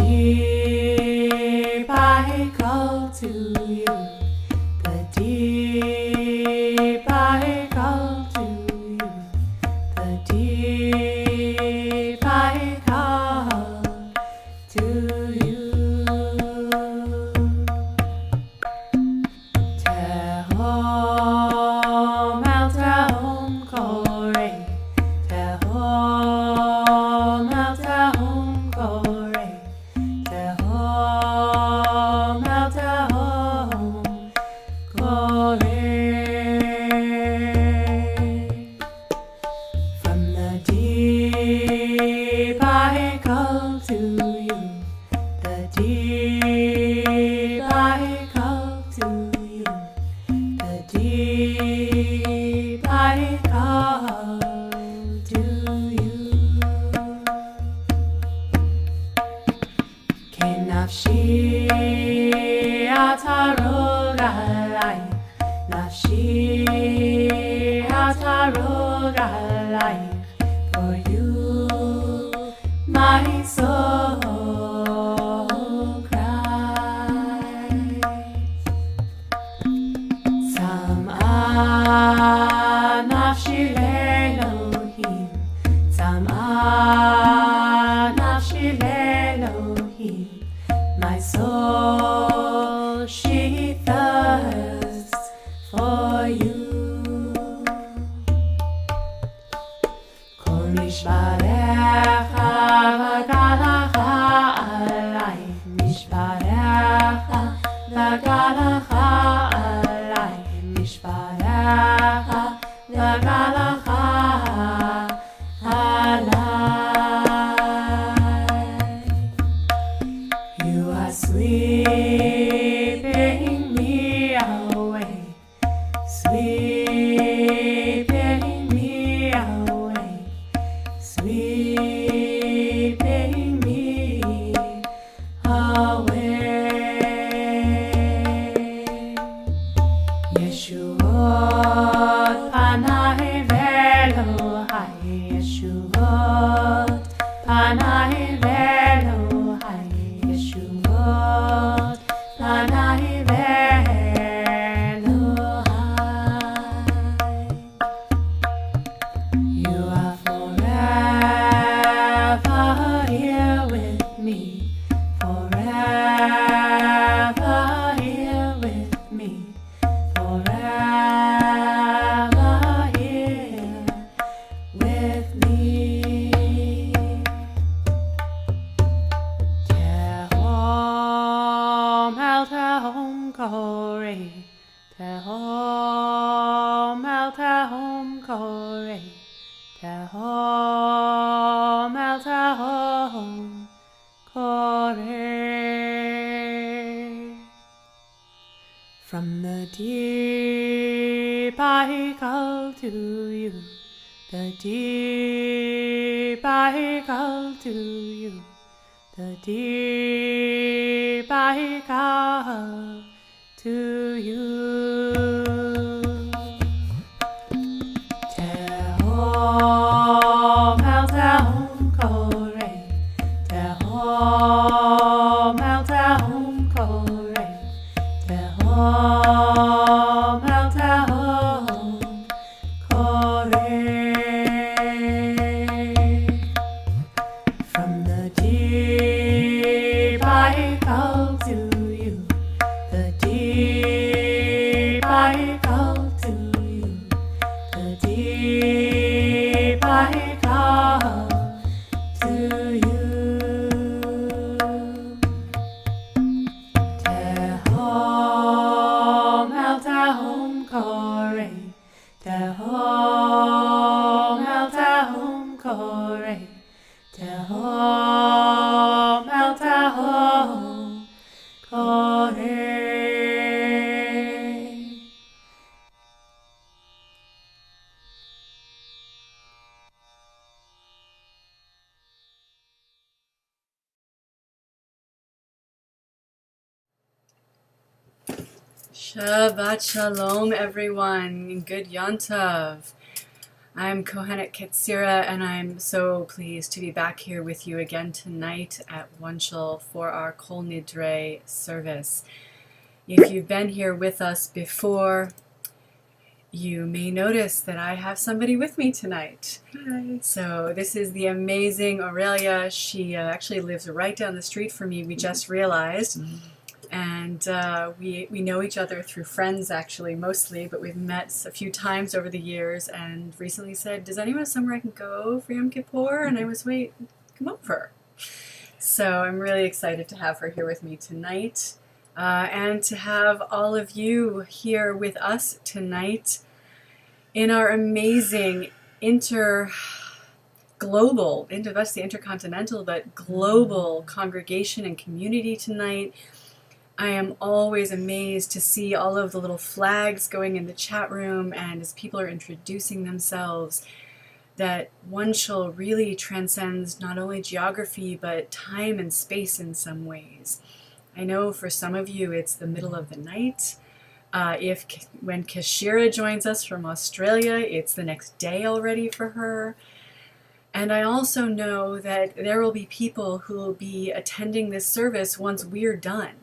deep I call to you, the deep I call to you, the deep I call to you. Tehom el tehom korei, tehom el tehom korei, tehom el tehom korei. From the deep I call to you, the deep I call to you, the deep I call to you. Nafshi atarog alai, nafshi atarog alai, for you my soul cries. Sam'a nafshi le'Elohim, sam'a nafshi le'Elohim. My soul, she thirsts for you. Kol mishparecha v'galacha alai, mishparecha v'galacha alai, mishparecha v'galacha alai. You are sweeping me away, sweeping me away, sweeping me away. Yeshuot panai velohai, Yeshuot panai velohai, Yeshuot panai velohai. You are forever here with me, forever here with me, forever here with me. Tehom el tehom korei, tehom el tehom korei, tehom el tehom korei. From the deep I call to you, the deep I call to you, the deep I call to you. Tehom el tehom korei, tehom el tehom korei, tehom el tehom korei. From the deep I call to you, the deep I call to you, the deep I call to you. Tehom el tehom korei, tehom el tehom korei, tehom el tehom korei. Shabbat Shalom, everyone. Good Yontav. I'm Kohenet Ketzira, and I'm so pleased to be back here with you again tonight at OneShul for our Kol Nidre service. If you've been here with us before, you may notice that I have somebody with me tonight. Hi. So this is the amazing Aurelia. She actually lives right down the street from me, we just realized. And we know each other through friends, actually, mostly, but we've met a few times over the years, and recently said, does anyone have somewhere I can go for Yom Kippur? And I was, wait, come over. So I'm really excited to have her here with me tonight, and to have all of you here with us tonight in our amazing intercontinental, but global congregation and community tonight. I am always amazed to see all of the little flags going in the chat room, and as people are introducing themselves, that OneShul really transcends not only geography but time and space in some ways. I know for some of you it's the middle of the night. When Kashira joins us from Australia, it's the next day already for her. And I also know that there will be people who will be attending this service once we're done.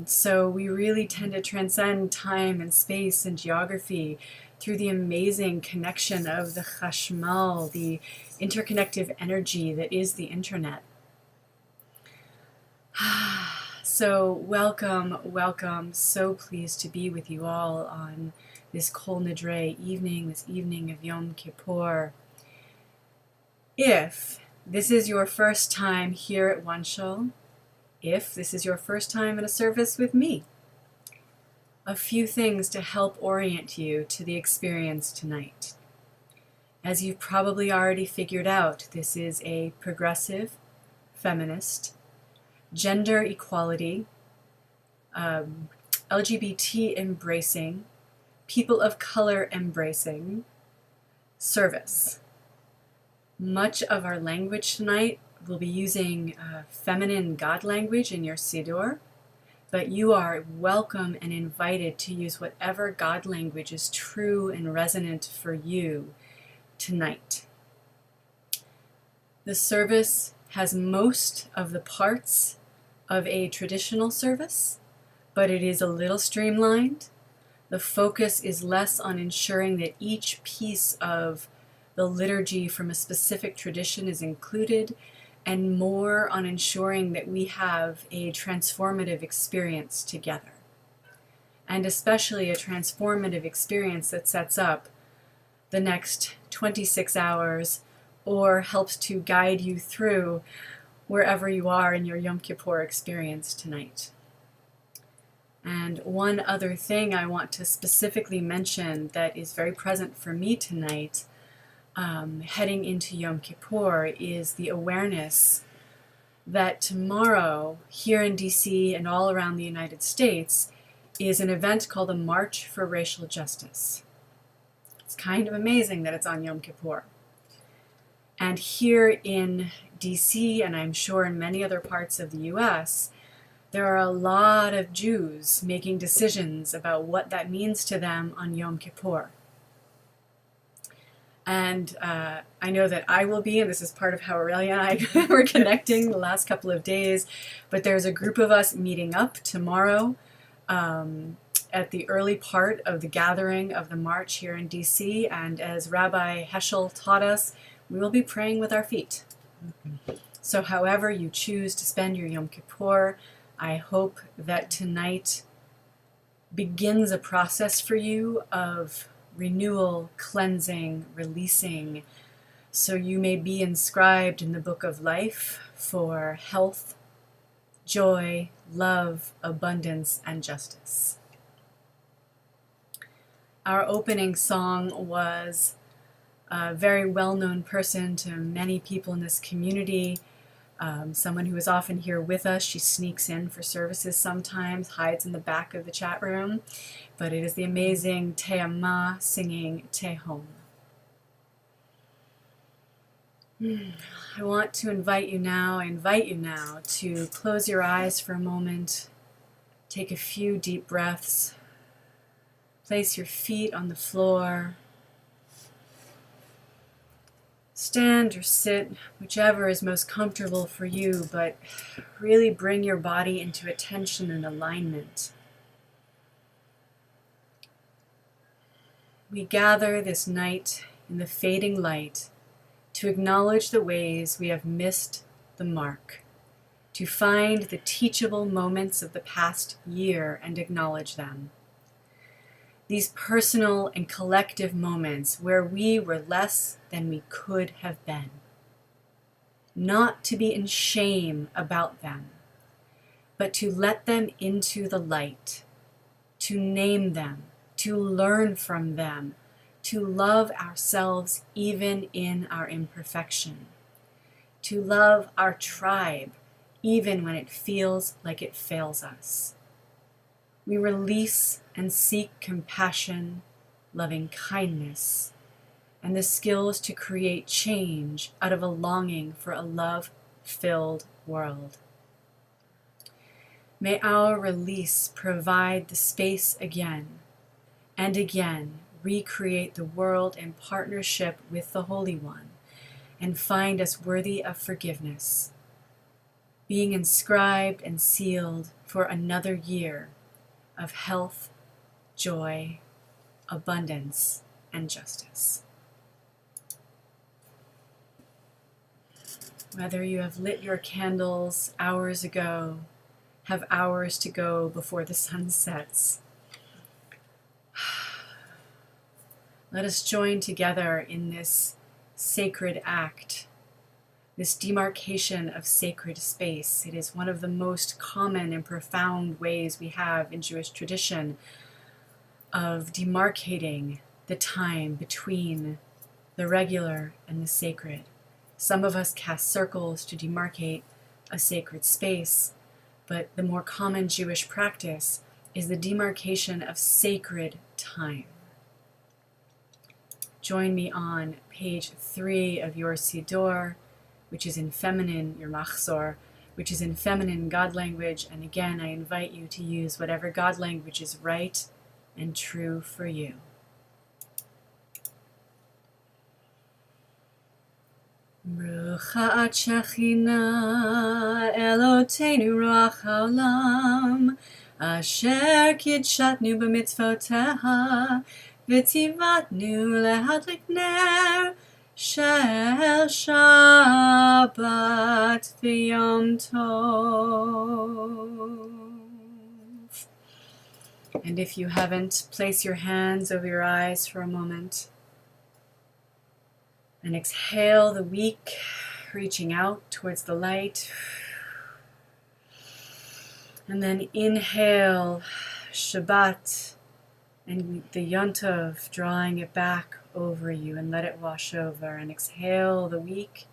So we really tend to transcend time and space and geography through the amazing connection of the chashmal, the interconnective energy that is the internet. So welcome, welcome. So pleased to be with you all on this Kol Nidre evening, this evening of Yom Kippur. If this is your first time here at OneShul, if this is your first time in a service with me, a few things to help orient you to the experience tonight. As you've probably already figured out, this is a progressive, feminist, gender equality, LGBT embracing, people of color embracing service. Much of our language tonight will be using feminine God language in your Siddur, but you are welcome and invited to use whatever God language is true and resonant for you tonight. The service has most of the parts of a traditional service, but it is a little streamlined. The focus is less on ensuring that each piece of the liturgy from a specific tradition is included, and more on ensuring that we have a transformative experience together. And especially a transformative experience that sets up the next 26 hours or helps to guide you through wherever you are in your Yom Kippur experience tonight. And one other thing I want to specifically mention that is very present for me tonight, heading into Yom Kippur, is the awareness that tomorrow here in DC and all around the United States is an event called the March for Racial Justice. It's kind of amazing that it's on Yom Kippur. And here in DC, and I'm sure in many other parts of the US, there are a lot of Jews making decisions about what that means to them on Yom Kippur. And I know that I will be, and this is part of how Aurelia and I were connecting the last couple of days, but there's a group of us meeting up tomorrow at the early part of the gathering of the march here in DC, and as Rabbi Heschel taught us, we will be praying with our feet. So however you choose to spend your Yom Kippur, I hope that tonight begins a process for you of renewal, cleansing, releasing, so you may be inscribed in the book of life for health, joy, love, abundance, and justice. Our opening song was a very well-known person to many people in this community, someone who is often here with us. She sneaks in for services sometimes, hides in the back of the chat room, but it is the amazing Te'ama singing Tehom. I want to invite you now to close your eyes for a moment, take a few deep breaths, place your feet on the floor, Stand or sit, whichever is most comfortable for you, but really bring your body into attention and alignment. We gather this night in the fading light to acknowledge the ways we have missed the mark, to find the teachable moments of the past year and acknowledge them. These personal and collective moments where we were less than we could have been. Not to be in shame about them, but to let them into the light, to name them, to learn from them, to love ourselves even in our imperfection, to love our tribe even when it feels like it fails us. We release and seek compassion, loving kindness, and the skills to create change out of a longing for a love-filled world. May our release provide the space again and again, recreate the world in partnership with the Holy One, and find us worthy of forgiveness, being inscribed and sealed for another year of health, joy, abundance, and justice. Whether you have lit your candles hours ago, have hours to go before the sun sets, let us join together in this sacred act, this demarcation of sacred space. It is one of the most common and profound ways we have in Jewish tradition of demarcating the time between the regular and the sacred. Some of us cast circles to demarcate a sacred space, but the more common Jewish practice is the demarcation of sacred time. Join me on page 3 of your Siddur, which is in feminine, your Machzor, which is in feminine God language. And again, I invite you to use whatever God language is right and true for you. Brucha at Shechina Eloteinu Ruach Haolam Asher Kidshatnu b'mitzvoteha V'tivatnu lehadlik ner Shel Shabbat v'Yom Tov. And if you haven't, place your hands over your eyes for a moment. And exhale the week, reaching out towards the light. And then inhale Shabbat and the Yom Tov, drawing it back over you, and let it wash over. And exhale the week.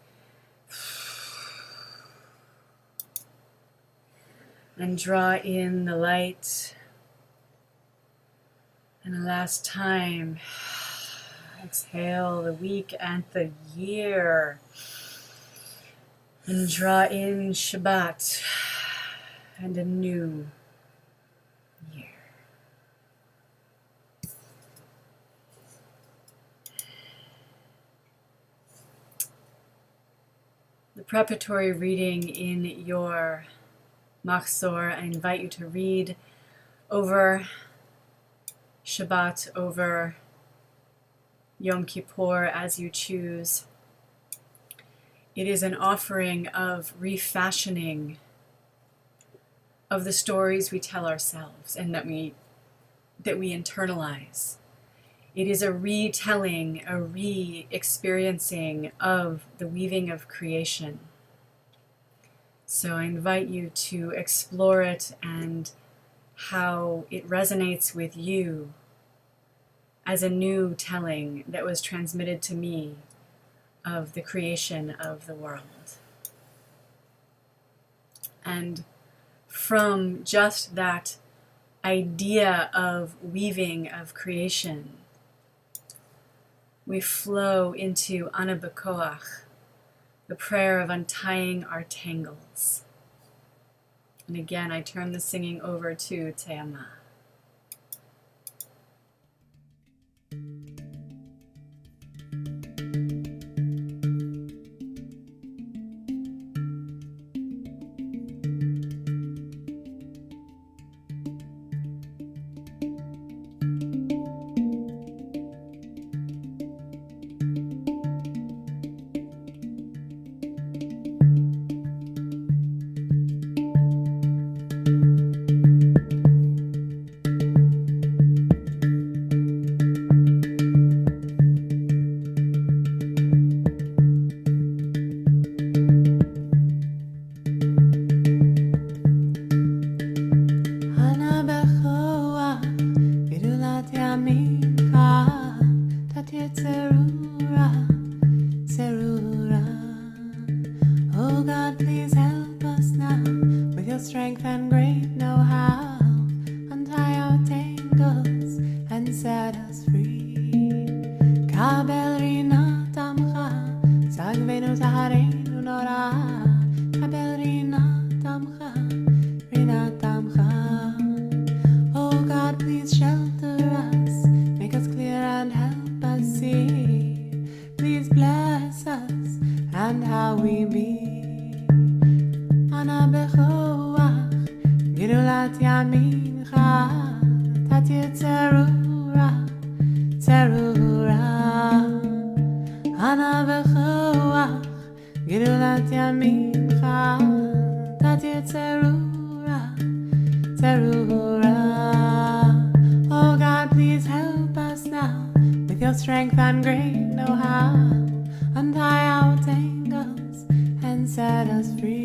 And draw in the light. And the last time, exhale the week and the year. And draw in Shabbat and a new year. The preparatory reading in your Machzor, I invite you to read over Shabbat, over Yom Kippur as you choose. It is an offering of refashioning of the stories we tell ourselves and that we internalize. It is a retelling, a re-experiencing of the weaving of creation. So I invite you to explore it and how it resonates with you as a new telling that was transmitted to me of the creation of the world. And from just that idea of weaving of creation, we flow into Ana B'Koach, the prayer of untying our tangles. And again, I turn the singing over to Te'ama. your strength and great know-how, untie our tangles and set us free. Kabel rina tamcha, sagvenu taharenu nora. Kabel rina tamcha, rina tamcha. Oh God, please shelter us, make us clear and help us see. Please bless us and how we be. Ana bechoach, gidulat yamincha, tatir tzerura, tzerura. Ana bechoach, gidulat yamincha, tatir tzerura, tzerura. Oh God, please help us now with your strength and great know-how. Untie our tangles and set us free.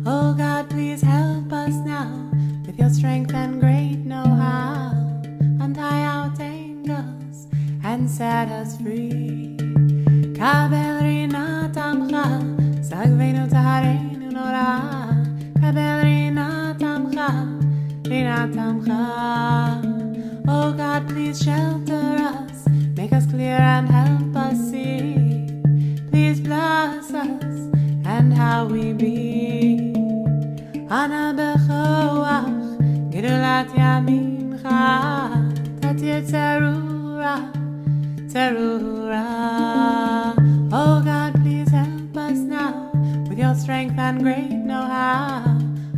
Oh God, please help us now with your strength and great know-how. Untie our tangles and set us free. Kabel rina tamcha, sagvenu taharenu nora. Kabel rina tamcha, rina tamcha. Oh God, please shelter us, make us clear and help us see. Please bless us and how we be. Ana bechoach, gidulat yamincha, tatir tzerura, tzerura. Oh God, please help us now with your strength and great know-how.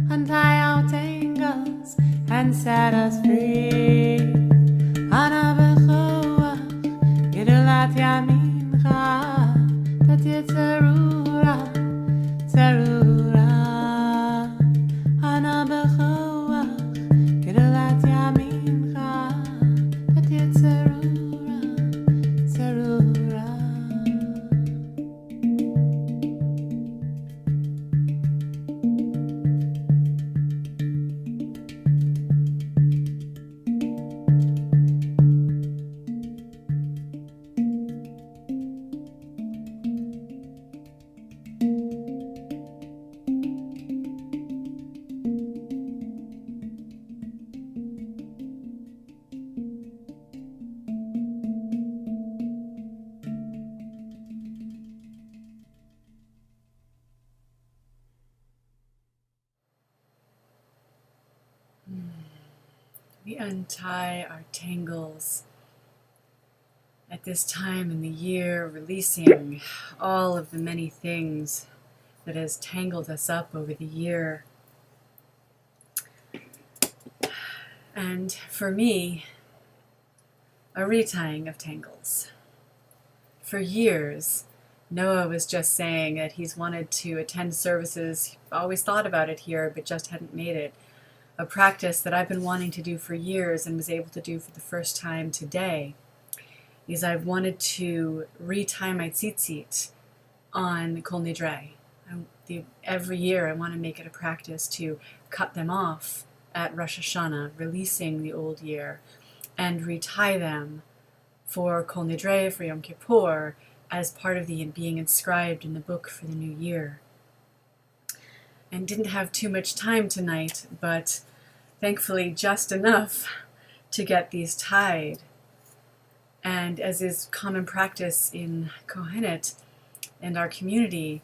Untie our tangles and set us free. Ana bechoach, gidulat yamincha, tatir tzerura, tzerura. Ana bechoach, gidulat yamincha, tatir tzerura, tzerura. We untie our tangles at this time in the year, releasing all of the many things that has tangled us up over the year. And for me, a retying of tangles. For years, Noah was just saying that he's wanted to attend services, he always thought about it here, but just hadn't made it. A practice that I've been wanting to do for years and was able to do for the first time today is I've wanted to retie my tzitzit on Kol Nidre. Every year I want to make it a practice to cut them off at Rosh Hashanah, releasing the old year, and retie them for Kol Nidre, for Yom Kippur, as part of the being inscribed in the book for the new year. And didn't have too much time tonight, but thankfully just enough to get these tied. And as is common practice in Kohenet and our community,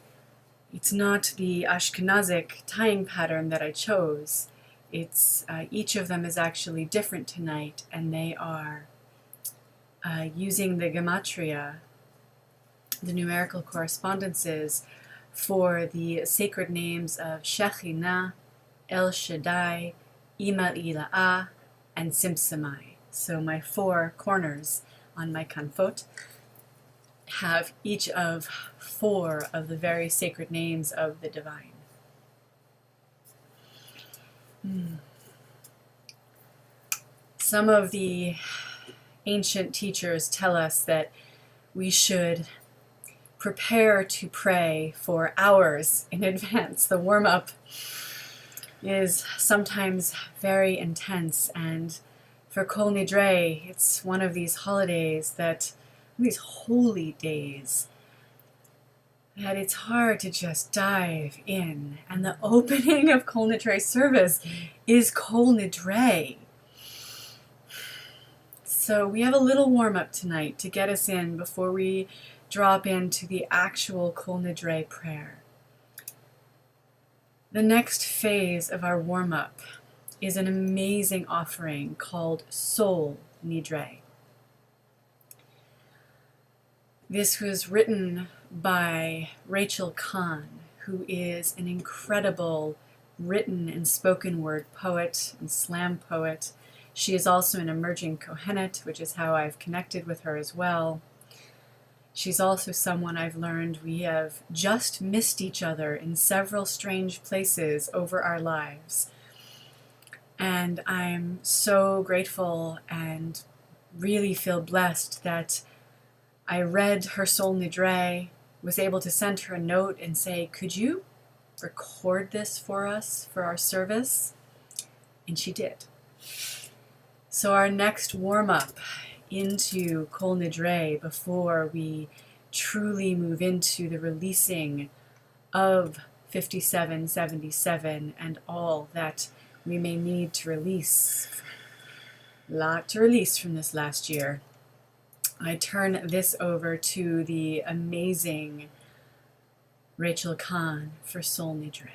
it's not the Ashkenazic tying pattern that I chose. It's each of them is actually different tonight, and they are using the gematria, the numerical correspondences, for the sacred names of Shekhinah, El Shaddai, Ima Ila'ah, and Simsamai. So my 4 corners on my kanfot have each of 4 of the very sacred names of the divine. Some of the ancient teachers tell us that we should prepare to pray for hours in advance. The warm-up is sometimes very intense, and for Kol Nidre, it's one of these holidays these holy days, that it's hard to just dive in. And the opening of Kol Nidre service is Kol Nidre. So we have a little warm-up tonight to get us in before we drop into the actual Kol Nidre prayer. The next phase of our warm-up is an amazing offering called Sol Nidre. This was written by Rachel Kahn, who is an incredible written and spoken word poet and slam poet. She is also an emerging Kohenet, which is how I've connected with her as well. She's also someone I've learned we have just missed each other in several strange places over our lives. And I'm so grateful and really feel blessed that I read her Sol Nidre, was able to send her a note and say, could you record this for us for our service? And she did. So our next warm-up into Kol Nidre before we truly move into the releasing of 5777 and all that we may need to release. A lot to release from this last year. I turn this over to the amazing Rachel Kahn for Sol Nidre.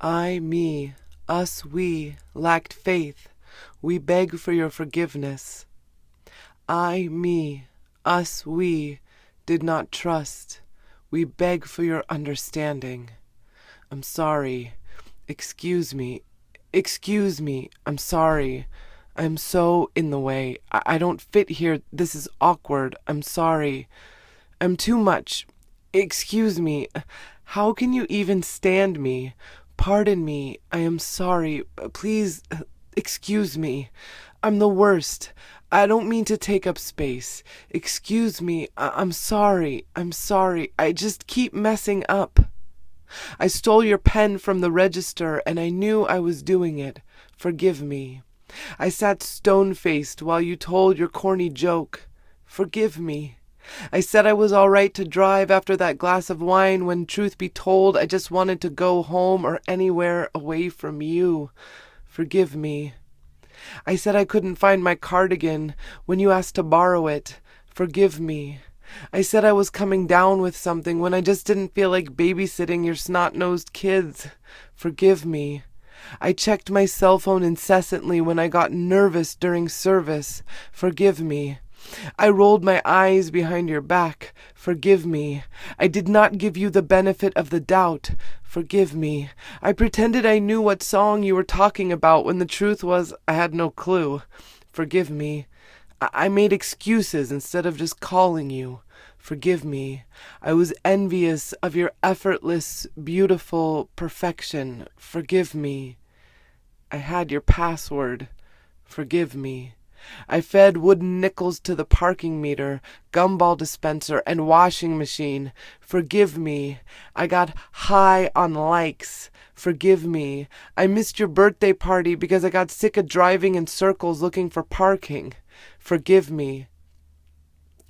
I, me, us, we lacked faith. We beg for your forgiveness. I, me, us, we did not trust. We beg for your understanding. I'm sorry. Excuse me. Excuse me. I'm sorry. I'm so in the way. I don't fit here. This is awkward. I'm sorry. I'm too much. Excuse me. How can you even stand me? Pardon me. I am sorry. Please, excuse me. I'm the worst. I don't mean to take up space. Excuse me. I'm sorry. I'm sorry. I just keep messing up. I stole your pen from the register and I knew I was doing it. Forgive me. I sat stone-faced while you told your corny joke. Forgive me. I said I was all right to drive after that glass of wine when, truth be told, I just wanted to go home or anywhere away from you. Forgive me. I said I couldn't find my cardigan when you asked to borrow it. Forgive me. I said I was coming down with something when I just didn't feel like babysitting your snot-nosed kids. Forgive me. I checked my cell phone incessantly when I got nervous during service. Forgive me. I rolled my eyes behind your back. Forgive me. I did not give you the benefit of the doubt. Forgive me. I pretended I knew what song you were talking about when the truth was I had no clue. Forgive me. I made excuses instead of just calling you. Forgive me. I was envious of your effortless, beautiful perfection. Forgive me. I had your password. Forgive me. I fed wooden nickels to the parking meter, gumball dispenser, and washing machine. Forgive me. I got high on likes. Forgive me. I missed your birthday party because I got sick of driving in circles looking for parking. Forgive me.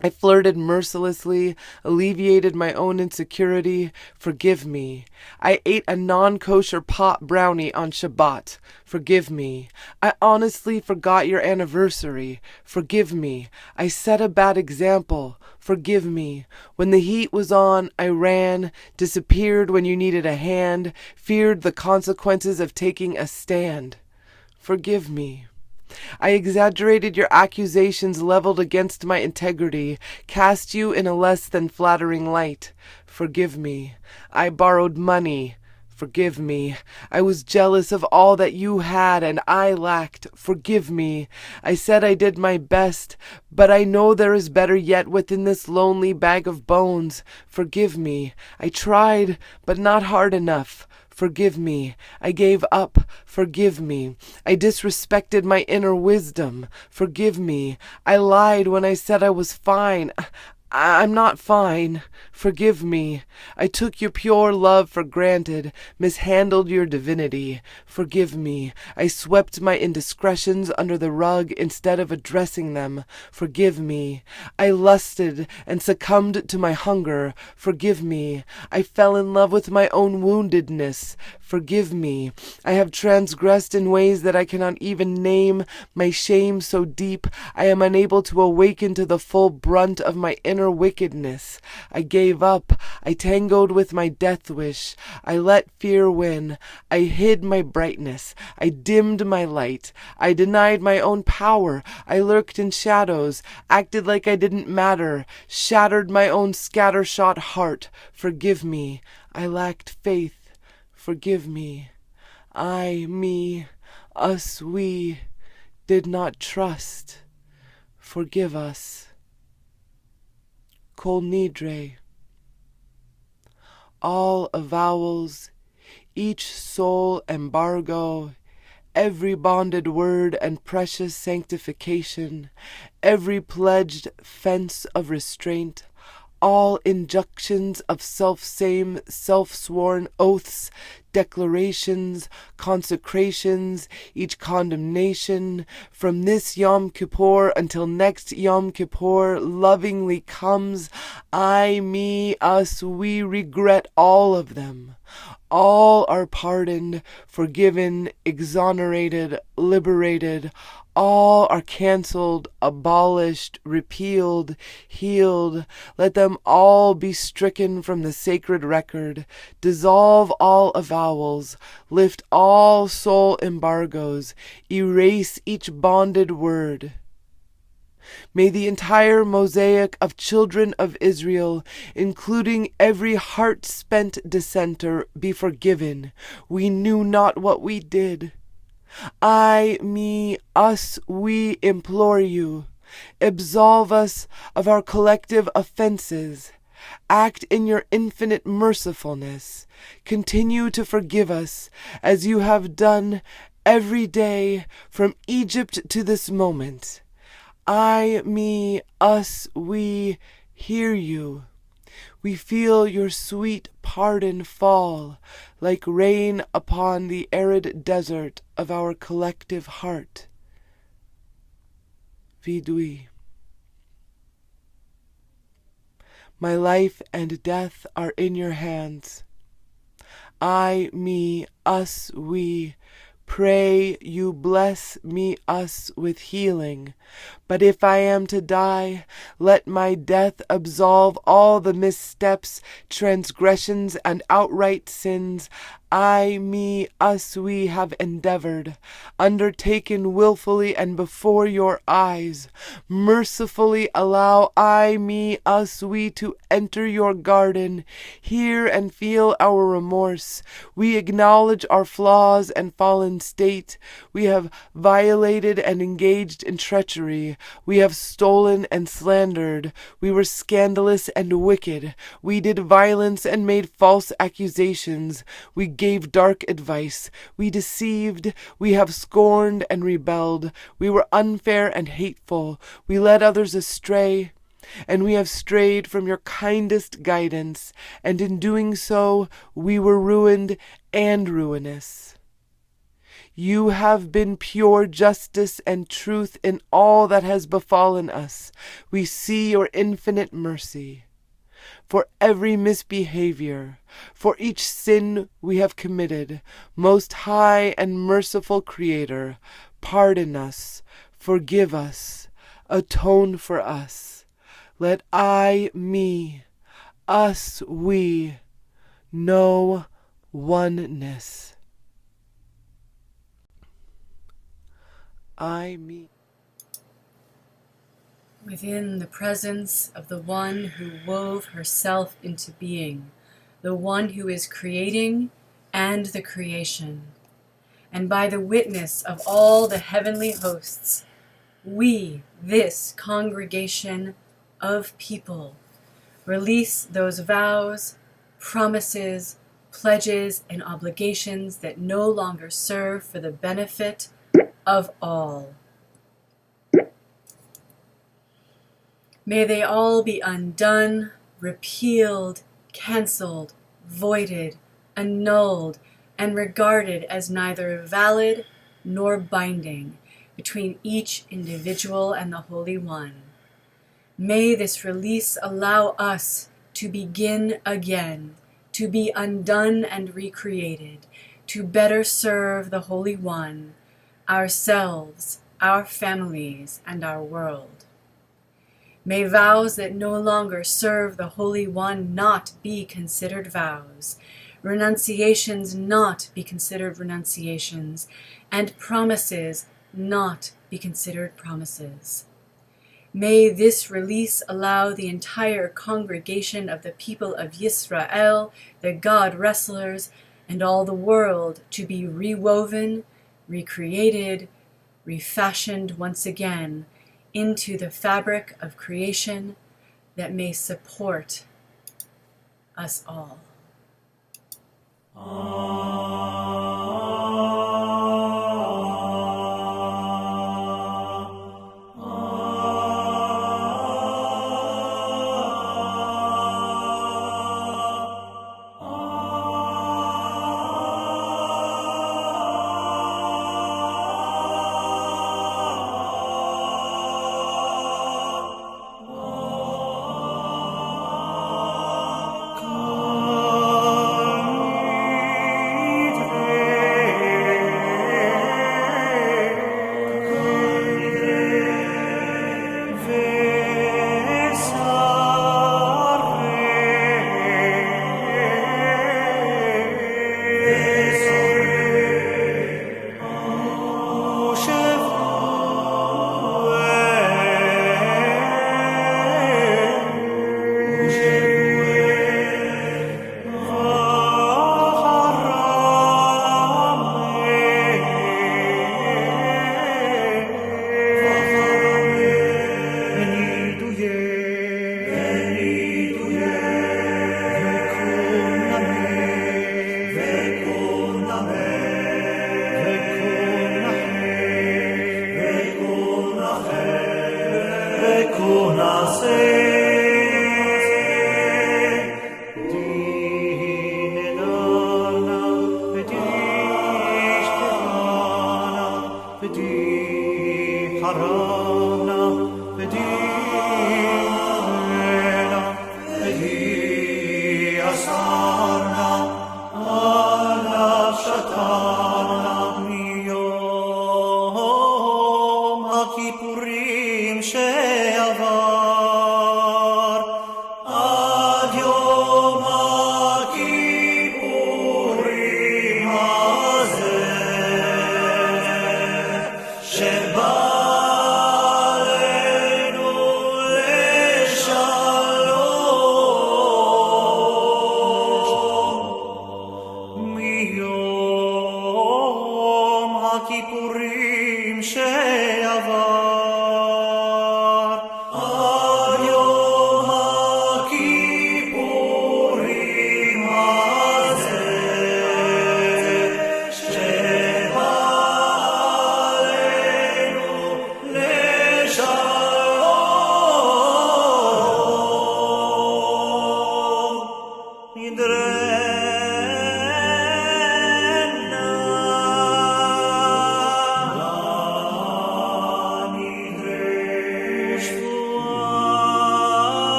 I flirted mercilessly, alleviated my own insecurity. Forgive me. I ate a non-kosher pot brownie on Shabbat. Forgive me. I honestly forgot your anniversary. Forgive me. I set a bad example. Forgive me. When the heat was on, I ran, disappeared when you needed a hand, feared the consequences of taking a stand. Forgive me. I exaggerated your accusations leveled against my integrity, cast you in a less than flattering light. Forgive me. I borrowed money. Forgive me. I was jealous of all that you had and I lacked. Forgive me. I said I did my best, but I know there is better yet within this lonely bag of bones. Forgive me. I tried, but not hard enough. Forgive me. I gave up. Forgive me. I disrespected my inner wisdom. Forgive me. I lied when I said I was fine. I'm not fine. Forgive me. I took your pure love for granted, mishandled your divinity. Forgive me. I swept my indiscretions under the rug instead of addressing them. Forgive me. I lusted and succumbed to my hunger. Forgive me. I fell in love with my own woundedness. Forgive me. I have transgressed in ways that I cannot even name, my shame so deep I am unable to awaken to the full brunt of my inner wickedness. I gave up. I tangled with my death wish. I let fear win. I hid my brightness. I dimmed my light. I denied my own power. I lurked in shadows, acted like I didn't matter, shattered my own scattershot heart. Forgive me. I lacked faith. Forgive me. I, me, us, we did not trust. Forgive us. Kol Nidre. All avowals, each soul embargo, every bonded word and precious sanctification, every pledged fence of restraint, all injunctions of self-same, self-sworn oaths, declarations, consecrations, each condemnation, from this Yom Kippur until next Yom Kippur lovingly comes. I, me, us, we regret all of them. All are pardoned, forgiven, exonerated, liberated. All are cancelled, abolished, repealed, healed. Let them all be stricken from the sacred record. Dissolve all avowals. Lift all soul embargoes. Erase each bonded word. May the entire mosaic of children of Israel, including every heart-spent dissenter, be forgiven. We knew not what we did. I, me, us, we implore you. Absolve us of our collective offenses. Act in your infinite mercifulness. Continue to forgive us as you have done every day from Egypt to this moment. I, me, us, we hear you. We feel your sweet pardon fall like rain upon the arid desert of our collective heart. Vidui. My life and death are in your hands. I, me, us, we pray you bless me, us, with healing. But if I am to die, let my death absolve all the missteps, transgressions, and outright sins I, me, us, we have endeavored, undertaken willfully and before your eyes. Mercifully allow I, me, us, we to enter your garden, hear and feel our remorse. We acknowledge our flaws and fallen state. We have violated and engaged in treachery. We have stolen and slandered. We were scandalous and wicked. We did violence and made false accusations. We gave dark advice. We deceived. We have scorned and rebelled. We were unfair and hateful. We led others astray. And we have strayed from your kindest guidance. And in doing so, we were ruined and ruinous. You have been pure justice and truth in all that has befallen us. We see your infinite mercy. For every misbehavior, for each sin we have committed, most high and merciful Creator, pardon us, forgive us, atone for us. Let I, me, us, we, know oneness. I, me. Within the presence of the one who wove herself into being, the one who is creating and the creation, and by the witness of all the heavenly hosts, we, this congregation of people, release those vows, promises, pledges, and obligations that no longer serve for the benefit of all. May they all be undone, repealed, cancelled, voided, annulled, and regarded as neither valid nor binding between each individual and the Holy One. May this release allow us to begin again, to be undone and recreated, to better serve the Holy One, ourselves, our families, and our world. May vows that no longer serve the Holy One not be considered vows, renunciations not be considered renunciations, and promises not be considered promises. May this release allow the entire congregation of the people of Yisrael, the God wrestlers, and all the world to be rewoven, recreated, refashioned once again into the fabric of creation that may support us all.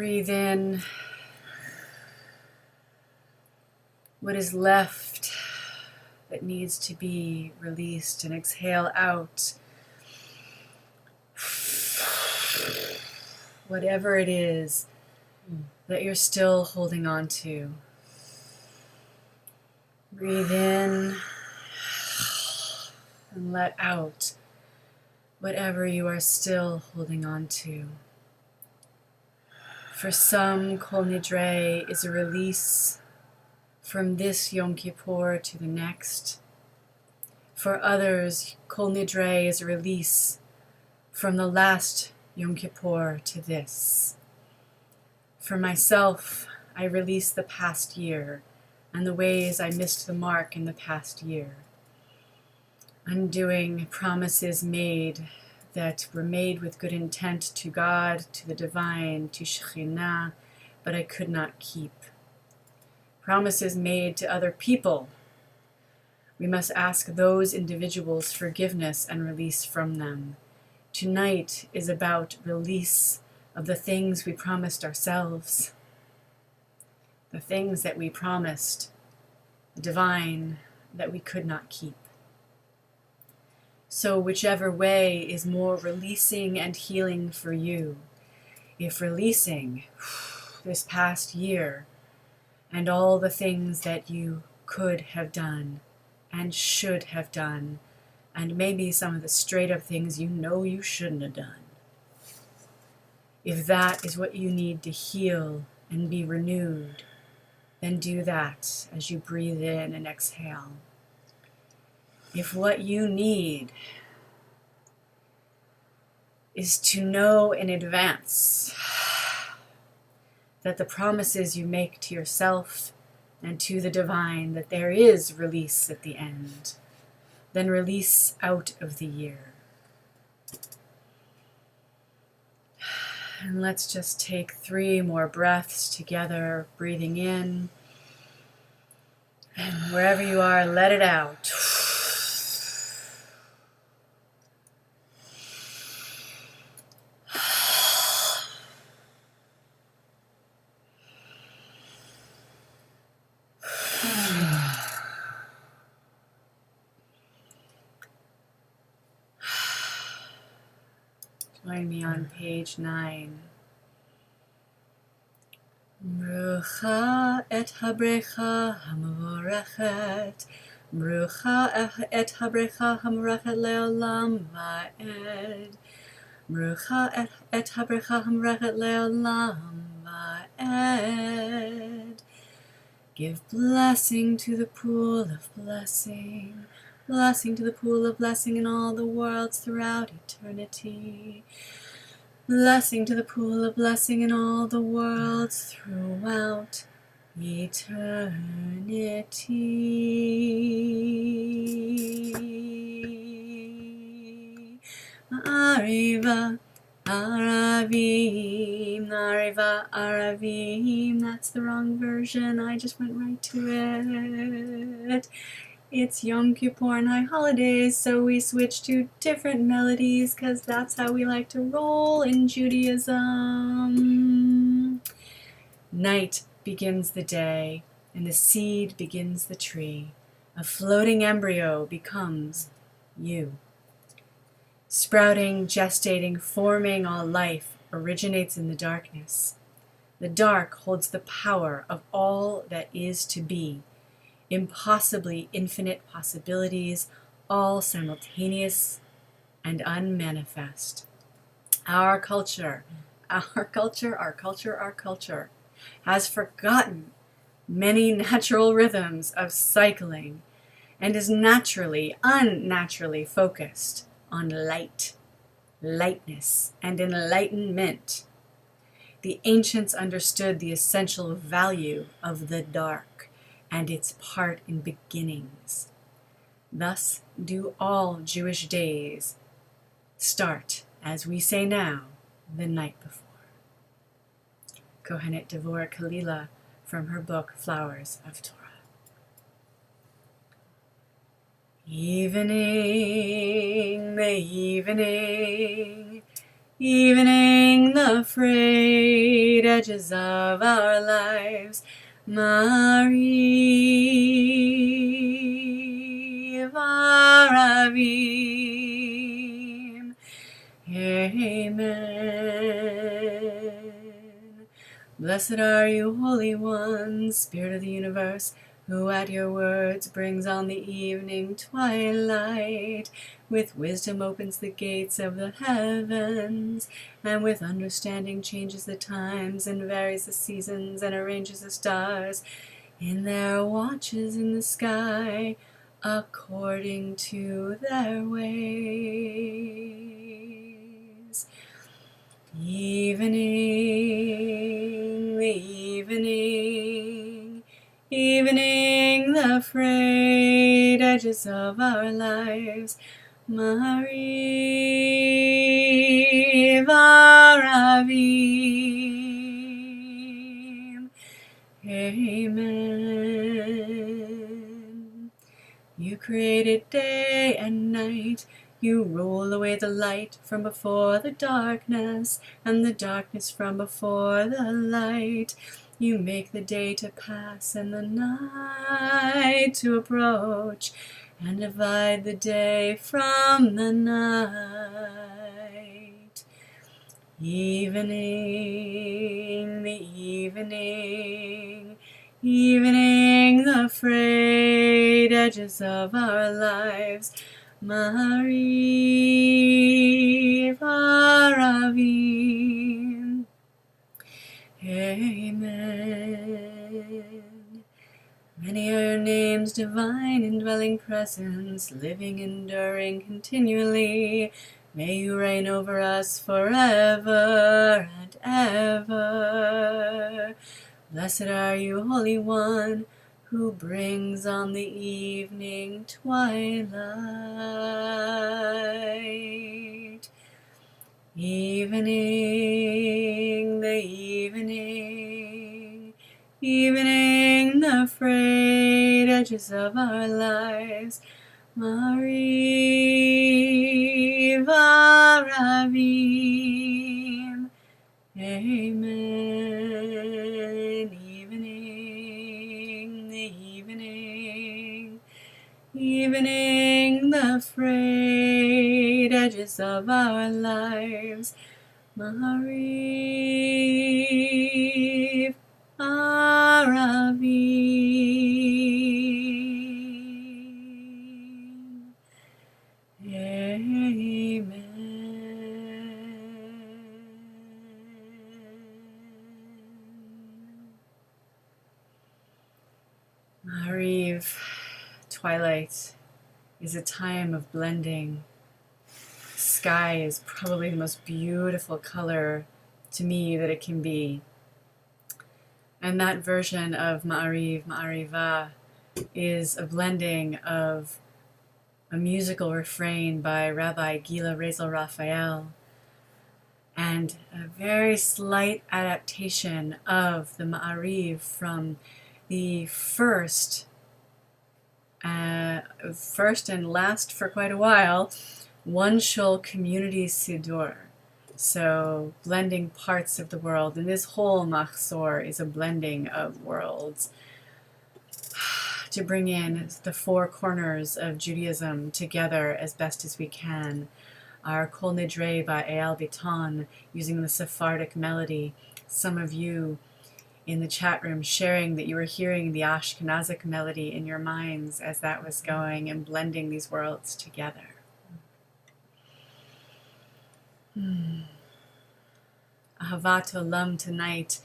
Breathe in what is left that needs to be released, and exhale out whatever it is that you're still holding on to. Breathe in and let out whatever you are still holding on to. For some, Kol Nidre is a release from this Yom Kippur to the next. For others, Kol Nidre is a release from the last Yom Kippur to this. For myself, I release the past year and the ways I missed the mark in the past year. Undoing promises made that were made with good intent to God, to the divine, to Shekhinah, but I could not keep. Promises made to other people. We must ask those individuals forgiveness and release from them. Tonight is about release of the things we promised ourselves, the things that we promised the divine that we could not keep. So whichever way is more releasing and healing for you, if releasing this past year and all the things that you could have done and should have done, and maybe some of the straight up things you know you shouldn't have done, if that is what you need to heal and be renewed, then do that as you breathe in and exhale. If what you need is to know in advance that the promises you make to yourself and to the divine, that there is release at the end, then release out of the year. And let's just take 3 more breaths together, breathing in. And wherever you are, let it out. Join me on page 9. Brucha et habrecha hamavorechet, Brucha et habrecha hamavorechet leolam va'ed, Brucha et habrecha hamavorechet leolam va'ed. Give blessing to the pool of blessing, blessing to the pool of blessing in all the worlds throughout eternity. Blessing to the pool of blessing in all the worlds throughout eternity. Arriva, Aravim, Arriva, Aravim. That's the wrong version. I just went right to it. It's Yom Kippur and high holidays, so we switch to different melodies because that's how we like to roll in Judaism. Night begins the day, and the seed begins the tree. A floating embryo becomes you. Sprouting, gestating, forming all life originates in the darkness. The dark holds the power of all that is to be. Impossibly infinite possibilities, all simultaneous and unmanifest. Our culture has forgotten many natural rhythms of cycling and is unnaturally focused on light, lightness, and enlightenment. The ancients understood the essential value of the dark and its part in beginnings. Thus do all Jewish days start, as we say now, the night before. Kohenet Devorah Kalila from her book Flowers of Torah. Evening, the evening, evening the frayed edges of our lives. Mariv Aravim. Amen. Blessed are you, Holy One, Spirit of the universe, who at your words brings on the evening twilight, with wisdom opens the gates of the heavens, and with understanding changes the times and varies the seasons and arranges the stars in their watches in the sky according to their ways. Evening, the evening, evening the frayed edges of our lives. Mariv Aravim. Amen. You created day and night. You roll away the light from before the darkness, and the darkness from before the light. You make the day to pass and the night to approach, and divide the day from the night. Evening, the evening, evening the frayed edges of our lives. Mariv Aravim. Amen. Many are your names, divine indwelling presence, living, enduring continually. May you reign over us forever and ever. Blessed are you, Holy One, who brings on the evening twilight. Evening, the evening, evening the frayed edges of our lives. Mariv Aravim. Amen. Evening, the evening, evening the frayed edges of our lives. Mariv Aravim. Amen. Mariv, twilight, is a time of blending. Sky is probably the most beautiful color to me that it can be. And that version of Ma'ariv, Ma'ariva, is a blending of a musical refrain by Rabbi Gila Rezel Raphael and a very slight adaptation of the Ma'ariv from the first and last for quite a while, OneShul Community Siddur. So blending parts of the world, and this whole Machzor is a blending of worlds to bring in the four corners of Judaism together as best as we can. Our Kol Nidre by Eyal Biton, using the Sephardic melody. Some of you in the chat room sharing that you were hearing the Ashkenazic melody in your minds as that was going and blending these worlds together. Ahavat Olam tonight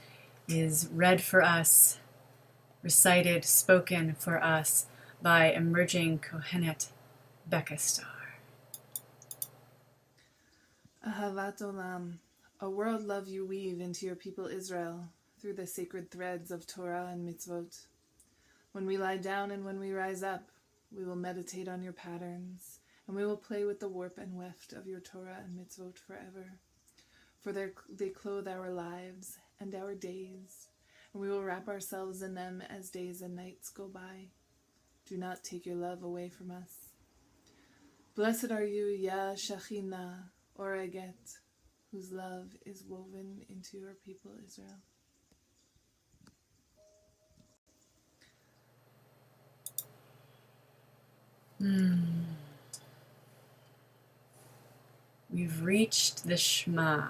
is read for us, recited, spoken for us by emerging Kohenet Becca Star. Ahavat Olam, a world love you weave into your people Israel through the sacred threads of Torah and mitzvot. When we lie down and when we rise up, we will meditate on your patterns, and we will play with the warp and weft of your Torah and mitzvot forever. For they clothe our lives and our days, and we will wrap ourselves in them as days and nights go by. Do not take your love away from us. Blessed are you, Ya Shekhinah, or Eget, whose love is woven into your people, Israel. We've reached the Shema.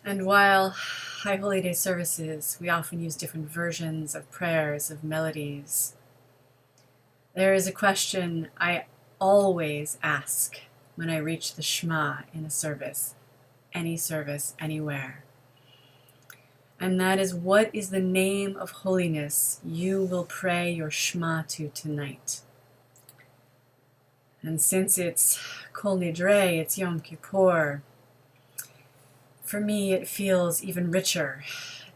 And while High Holy Day services, we often use different versions of prayers, of melodies, there is a question I always ask when I reach the Shema in a service, anywhere. And that is, what is the name of holiness you will pray your Shema to tonight? And since it's Kol Nidre, it's Yom Kippur, for me it feels even richer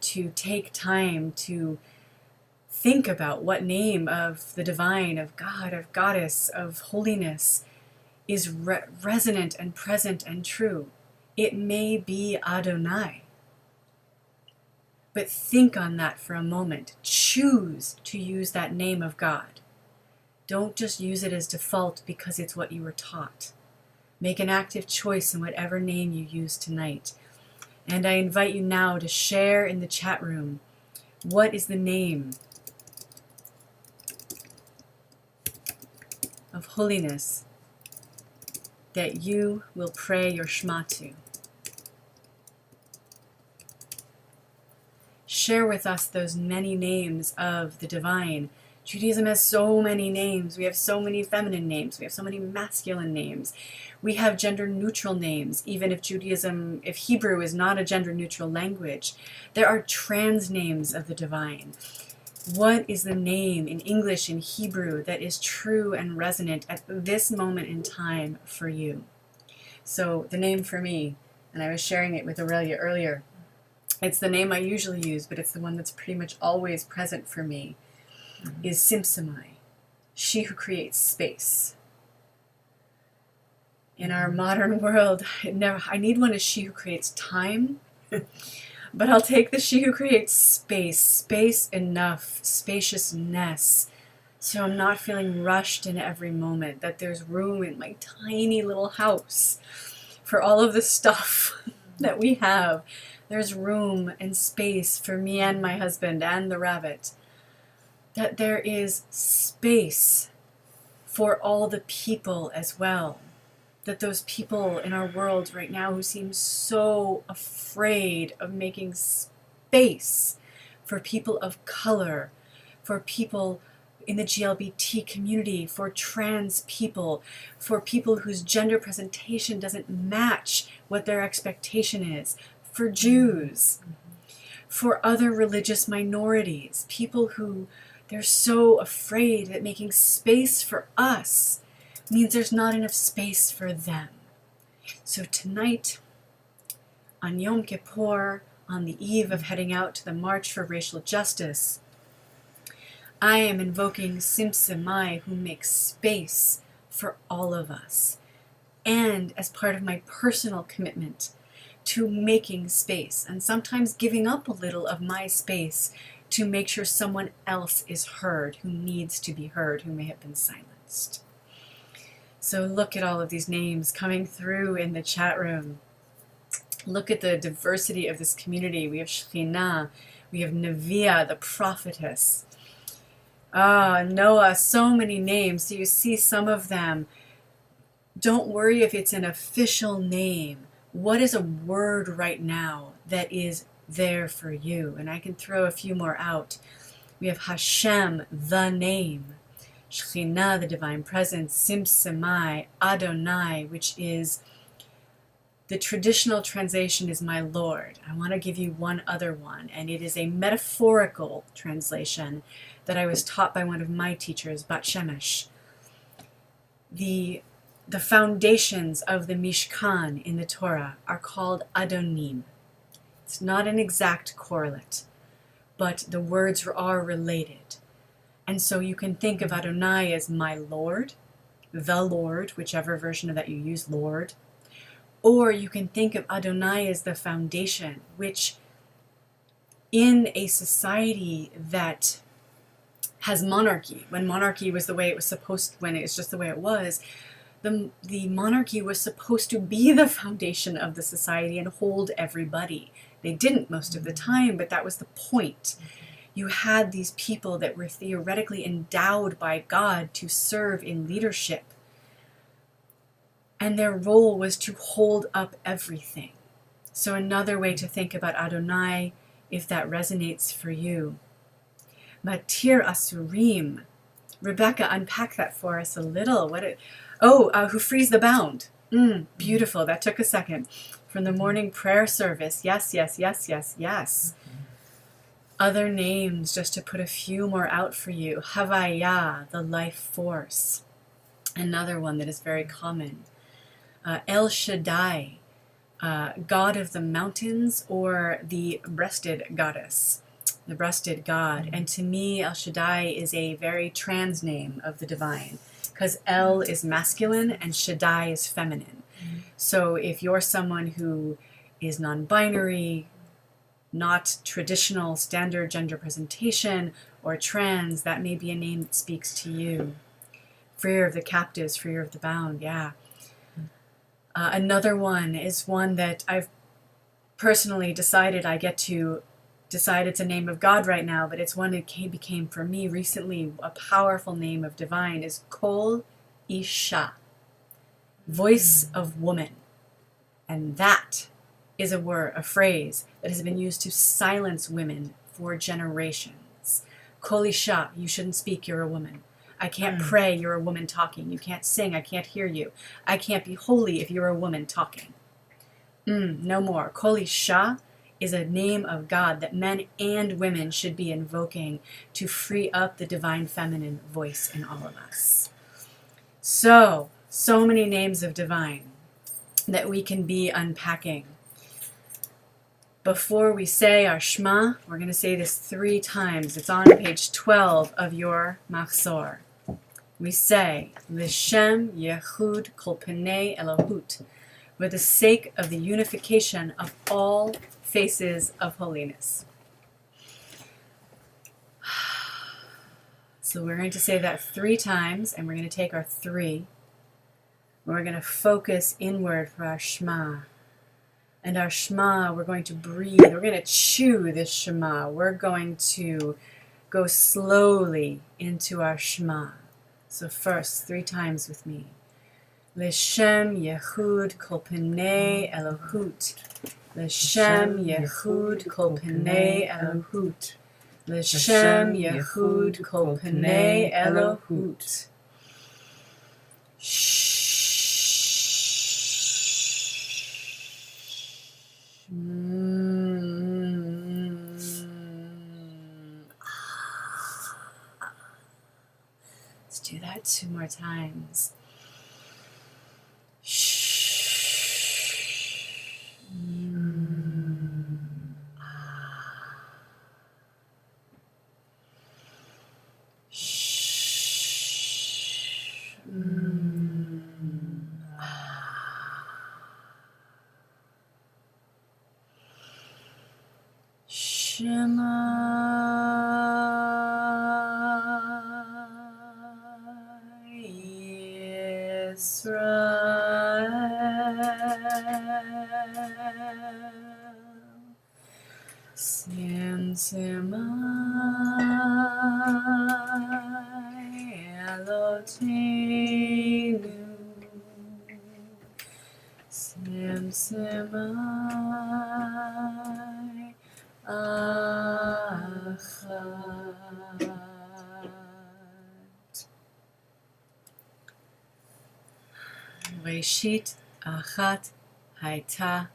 to take time to think about what name of the divine, of God, of goddess, of holiness is resonant and present and true. It may be Adonai. But think on that for a moment. Choose to use that name of God. Don't just use it as default because it's what you were taught. Make an active choice in whatever name you use tonight. And I invite you now to share in the chat room, what is the name of holiness that you will pray your Shema to? Share with us those many names of the divine. Judaism has so many names. We have so many feminine names. We have so many masculine names. We have gender-neutral names, even if if Hebrew is not a gender-neutral language. There are trans names of the divine. What is the name in English and Hebrew that is true and resonant at this moment in time for you? So the name for me, and I was sharing it with Aurelia earlier, it's the name I usually use, but it's the one that's pretty much always present for me, is Simsamai, she who creates space. In our modern world, I need one as she who creates time, but I'll take the she who creates space enough, spaciousness, so I'm not feeling rushed in every moment, that there's room in my tiny little house for all of the stuff that we have. There's room and space for me and my husband and the rabbit. That there is space for all the people as well. That those people in our world right now who seem so afraid of making space for people of color, for people in the GLBT community, for trans people, for people whose gender presentation doesn't match what their expectation is, for Jews, for other religious minorities, people who they're so afraid that making space for us means there's not enough space for them. So tonight, on Yom Kippur, on the eve of heading out to the March for Racial Justice, I am invoking Simsamai, who makes space for all of us, and as part of my personal commitment to making space, and sometimes giving up a little of my space to make sure someone else is heard, who needs to be heard, who may have been silenced. So look at all of these names coming through in the chat room. Look at the diversity of this community. We have Shekhinah, we have Neviah, the prophetess. Noah, so many names. So you see some of them. Don't worry if it's an official name. What is a word right now that is there for you? And I can throw a few more out. We have Hashem, the name. Shekhinah, the divine presence. Simsamai, Adonai, which is, the traditional translation is my Lord. I want to give you one other one, and it is a metaphorical translation that I was taught by one of my teachers, Bat Shemesh. The foundations of the Mishkan in the Torah are called Adonim. It's not an exact correlate, but the words are related. And so you can think of Adonai as my Lord, the Lord, whichever version of that you use, Lord. Or you can think of Adonai as the foundation, which in a society that has monarchy, when monarchy was the way it was supposed, when it was just the way it was, the monarchy was supposed to be the foundation of the society and hold everybody. They didn't most of the time, but that was the point. You had these people that were theoretically endowed by God to serve in leadership. And their role was to hold up everything. So another way to think about Adonai, if that resonates for you. Matir Asurim. Rebecca, unpack that for us a little. Who frees the bound. Beautiful. That took a second. From the morning prayer service. Yes, yes, yes, yes, yes. Other names, just to put a few more out for you. Havaya, the life force. Another one that is very common. El Shaddai, god of the mountains, or the breasted goddess, the breasted god. And to me, El Shaddai is a very trans name of the divine, because El is masculine and Shaddai is feminine. So if you're someone who is non-binary, not traditional standard gender presentation, or trans, that may be a name that speaks to you. Freer of the captives, freer of the bound, yeah. Another one is one that I've personally decided I get to decide it's a name of God right now, but it's one that became for me recently a powerful name of divine, is Kol Isha, voice of woman. And that is a phrase that has been used to silence women for generations. Kol Isha, you shouldn't speak, you're a woman. I can't pray, you're a woman talking. You can't sing, I can't hear you. I can't be holy if you're a woman talking. No more. Kol Isha is a name of God that men and women should be invoking to free up the divine feminine voice in all of us. So many names of divine that we can be unpacking. Before we say our Shema, we're going to say this 3 times. It's on page 12 of your Machzor. We say, L'Shem Yehud Kol Pnei Elohut, for the sake of the unification of all faces of holiness. So we're going to say that 3 times, and we're going to take our 3. We're going to focus inward for our Shema. And our Shema, we're going to breathe. We're going to chew this Shema. We're going to go slowly into our Shema. So first, 3 times with me. L'Shem Yehud Kol Pnei Elohut. L'Shem Yehud Kol Pnei Elohut. L'Shem Yehud Kol Pnei Elohut. Let's do that 2 more times. Sim Simai Eloteinu, Sim Simai Achat. Reshit Achat Haita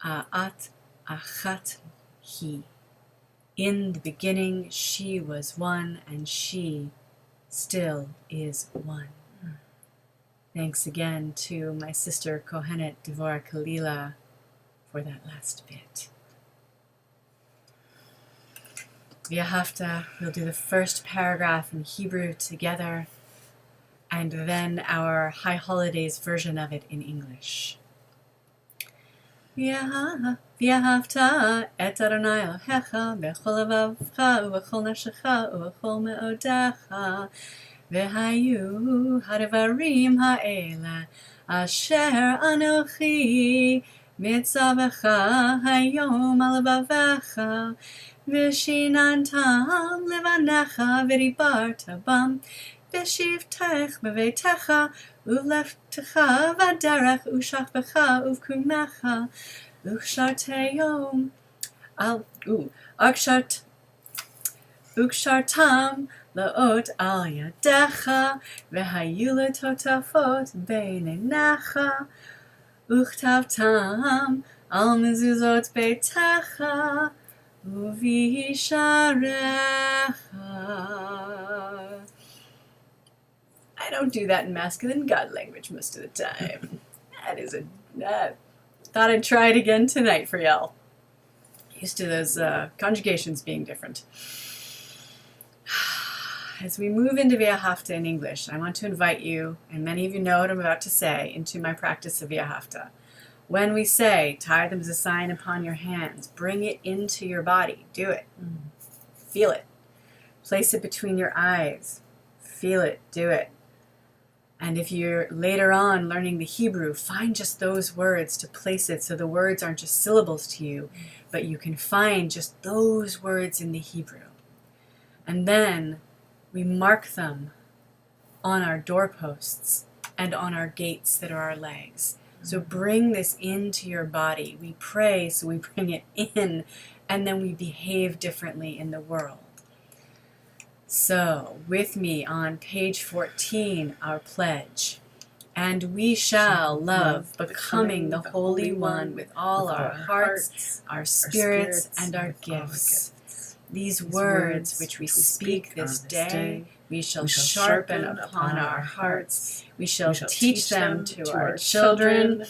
A'at Achat He. In the beginning she was one, and she still is one. Thanks again to my sister Kohenet Devorah Kalila for that last bit. V'ahavta, we'll do the first paragraph in Hebrew together, and then our High Holidays version of it in English. V'ahavta et Adonai Elohecha b'chol levavcha u'b'chol nafshecha u'b'chol me'odecha והיו הדברים האלה אשר אנוכי מצווך היום על לבביך, ושיננתם לבניך ודיברת בם בשבתך בביתך ובלכתך בדרך ושכבך ובקומך וקשרתם לאות על ידיך, והיו לטוטפות בין עיניך, וכתבתם על מזוזות ביתך ובישעריך. I don't do that in masculine God language most of the time. Thought I'd try it again tonight for y'all. Used to those conjugations being different. As we move into V'ahavta in English, I want to invite you, and many of you know what I'm about to say, into my practice of V'ahavta. When we say, tie them as a sign upon your hands, bring it into your body. Do it. Feel it. Place it between your eyes. Feel it. Do it. And if you're later on learning the Hebrew, find just those words to place it so the words aren't just syllables to you, but you can find just those words in the Hebrew. And then we mark them on our doorposts and on our gates that are our legs. So bring this into your body. We pray, so we bring it in, and then we behave differently in the world. So, with me on page 14, our pledge. And we shall love, becoming the Holy One with all our hearts, our spirits, and our gifts. These words which we speak this day, we shall sharpen upon our hearts. We shall teach them to our children,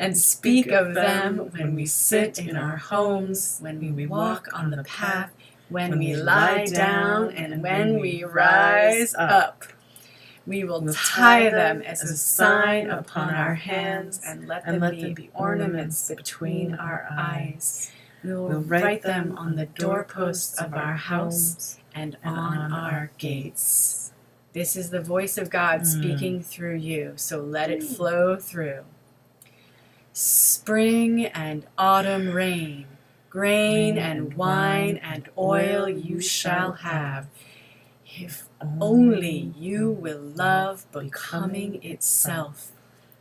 and speak of them when we sit in our homes, when we walk on the path, when we lie down, and when we rise up. We will tie them as a sign upon our hands, and let them be ornaments between our eyes. We will write them on the doorposts of our house and on our gates. This is the voice of God speaking through you, so let it flow through. Spring and autumn rain, grain and wine and oil you shall have, if only you will love becoming itself,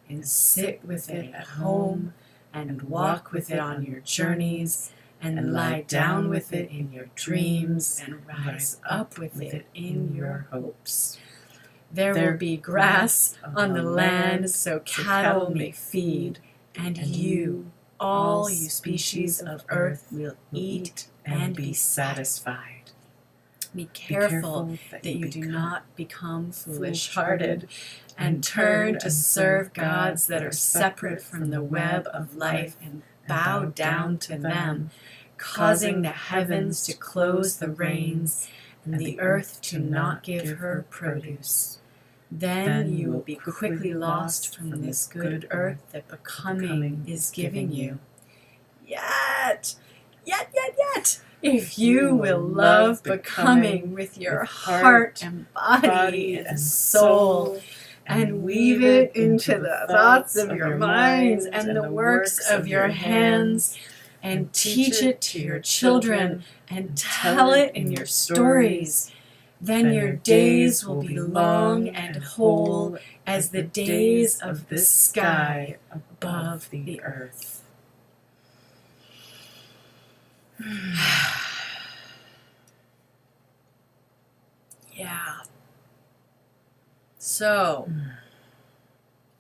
and sit with it at home, and walk with it on your journeys, and lie down with it in your dreams, and rise up with it in your hopes. There will be grass on the land so cattle may feed, and you, all you species of earth, will eat and be satisfied. Be careful that you do not become foolish-hearted and turn to serve gods that are separate from the web of life and bow down to them, causing the heavens to close the rains and the earth to not give her produce. Then you will be quickly lost from this good earth that becoming is giving you. Yet, if you will love becoming with your heart and body and soul, and weave it into the thoughts of your minds and the works of your hands, and teach it to your children, and tell it in your stories, then your days will be long and whole as the days of the sky above the earth. Yeah. So,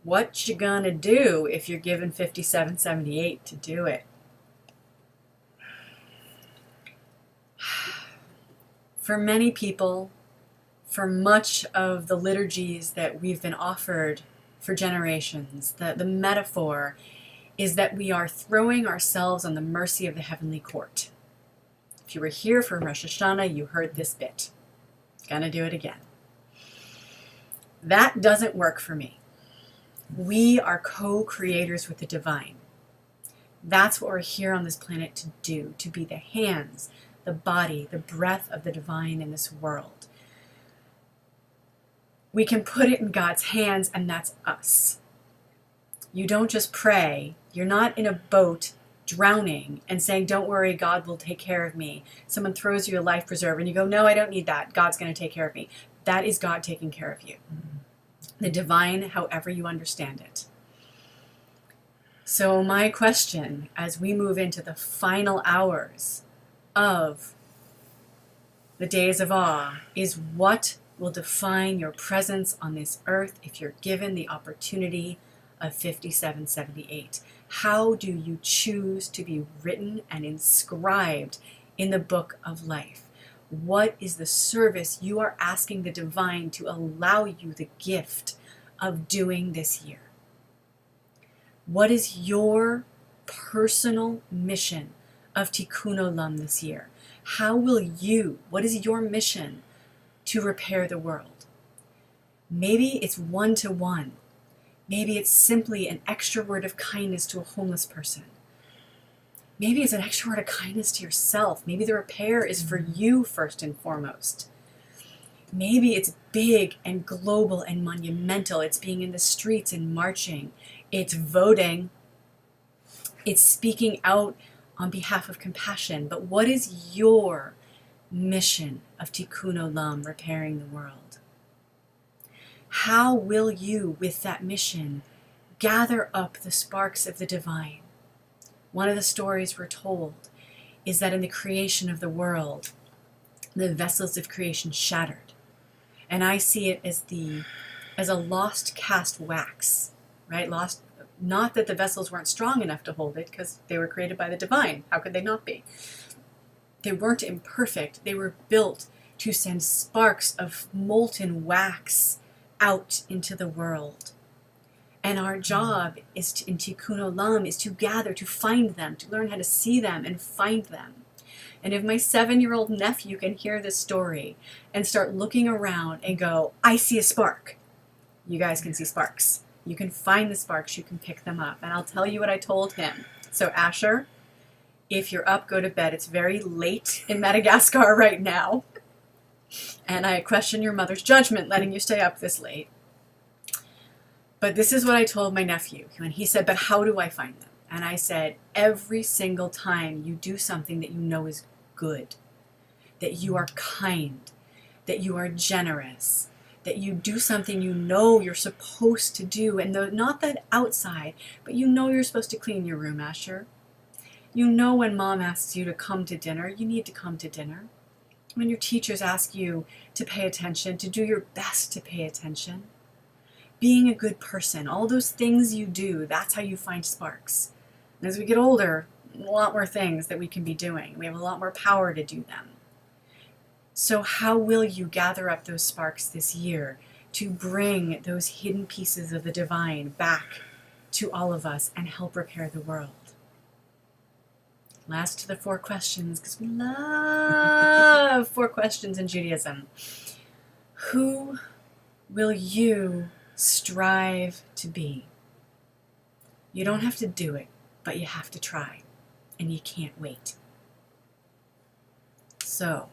what you gonna do if you're given 5778 to do it? For many people, for much of the liturgies that we've been offered for generations, the metaphor is that we are throwing ourselves on the mercy of the heavenly court. If you were here for Rosh Hashanah, you heard this bit. Gonna do it again. That doesn't work for me. We are co-creators with the divine. That's what we're here on this planet to do, to be the hands, the body, the breath of the divine in this world. we can put it in God's hands, and that's us. You don't just pray. You're not in a boat drowning and saying, don't worry, God will take care of me. Someone throws you a life preserver and you go, no, I don't need that. God's going to take care of me. That is God taking care of you. The divine, however you understand it. So my question, as we move into the final hours of the days of awe, is what will define your presence on this earth if you're given the opportunity of 5778? How do you choose to be written and inscribed in the book of life? What is the service you are asking the divine to allow you the gift of doing this year? What is your personal mission of Tikkun Olam this year? How will you, what is your mission to repair the world? Maybe it's one-to-one. Maybe it's simply an extra word of kindness to a homeless person. Maybe it's an extra word of kindness to yourself. Maybe the repair is for you first and foremost. Maybe it's big and global and monumental. It's being in the streets and marching. It's voting. It's speaking out on behalf of compassion. But what is your mission of Tikkun Olam, repairing the world? How will you, with that mission, gather up the sparks of the divine? One of the stories we're told is that in the creation of the world, the vessels of creation shattered. And I see it as a lost cast wax, right? Lost, not that the vessels weren't strong enough to hold it, because they were created by the divine. How could they not be? They weren't imperfect. They were built to send sparks of molten wax out into the world. And our job is to, in Tikkun Olam, is to gather, to find them, to learn how to see them and find them. And if my 7-year-old nephew can hear this story and start looking around and go, I see a spark, you guys can see sparks. You can find the sparks, you can pick them up. And I'll tell you what I told him. So Asher, if you're up, go to bed. It's very late in Madagascar right now. And I question your mother's judgment letting you stay up this late. But this is what I told my nephew. When he said, but how do I find them? And I said, every single time you do something that you know is good, that you are kind, that you are generous, that you do something you know you're supposed to do, and not that outside, but you know you're supposed to clean your room, Asher. You know when mom asks you to come to dinner, you need to come to dinner. When your teachers ask you to pay attention, to do your best to pay attention. Being a good person, all those things you do, that's how you find sparks. And as we get older, a lot more things that we can be doing. We have a lot more power to do them. So how will you gather up those sparks this year to bring those hidden pieces of the divine back to all of us and help repair the world? Last to the 4 questions, because we love 4 questions in Judaism. Who will you strive to be? You don't have to do it, but you have to try, and you can't wait. So,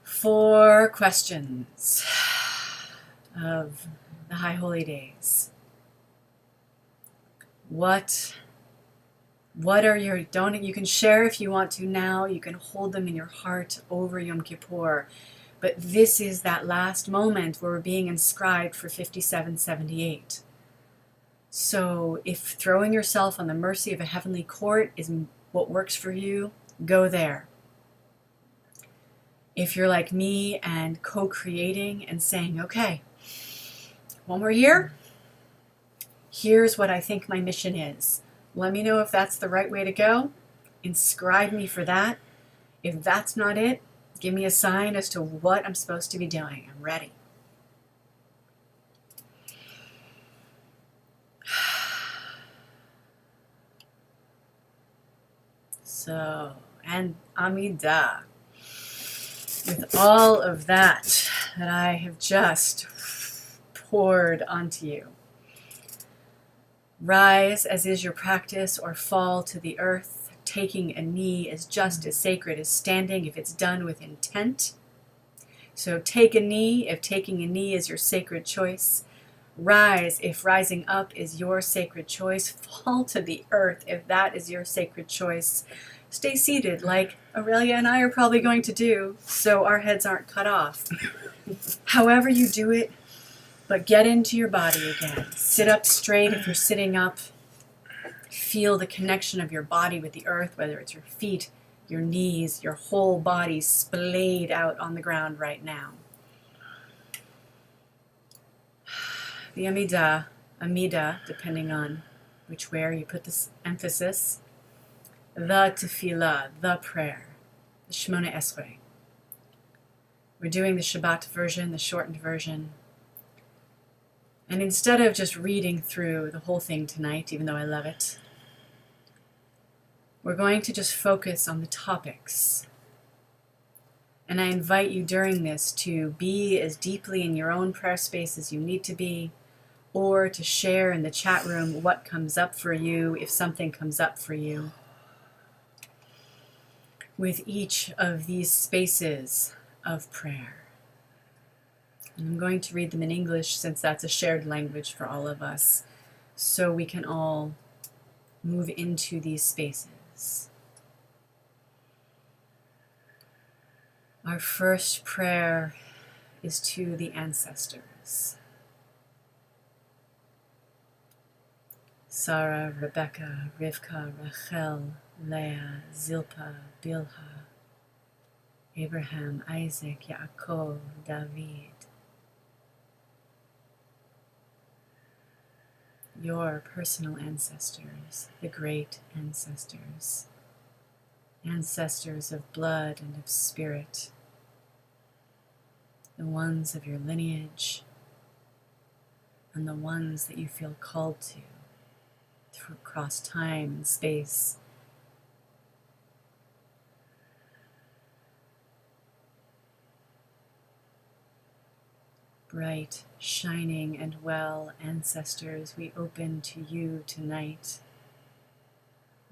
4 questions of the High Holy Days. What are your, you can share if you want to now, you can hold them in your heart over Yom Kippur, but this is that last moment where we're being inscribed for 5778. So if throwing yourself on the mercy of a heavenly court is what works for you, go there. If you're like me and co-creating and saying, okay, when we're here, here's what I think my mission is. Let me know if that's the right way to go. Inscribe me for that. If that's not it, give me a sign as to what I'm supposed to be doing. I'm ready. So, and Amidah. With all of that I have just poured onto you. Rise as is your practice, or fall to the earth. Taking a knee is just as sacred as standing if it's done with intent. So take a knee if taking a knee is your sacred choice. Rise if rising up is your sacred choice. Fall to the earth if that is your sacred choice. Stay seated like Aurelia and I are probably going to do, so our heads aren't cut off. However you do it, but get into your body again. Sit up straight if you're sitting up. Feel the connection of your body with the earth, whether it's your feet, your knees, your whole body splayed out on the ground right now. The Amida, depending on which where you put this emphasis, the tefillah, the prayer, the Shemona Esrei. We're doing the Shabbat version, the shortened version. And instead of just reading through the whole thing tonight, even though I love it, we're going to just focus on the topics. And I invite you during this to be as deeply in your own prayer space as you need to be, or to share in the chat room what comes up for you, if something comes up for you. With each of these spaces of prayer. And I'm going to read them in English since that's a shared language for all of us, so we can all move into these spaces. Our first prayer is to the ancestors. Sarah, Rebecca, Rivka, Rachel, Leah, Zilpah, Bilhah, Abraham, Isaac, Yaakov, David. Your personal ancestors, the great ancestors, ancestors of blood and of spirit, the ones of your lineage, and the ones that you feel called to across time and space. Bright, shining, and well ancestors, we open to you tonight.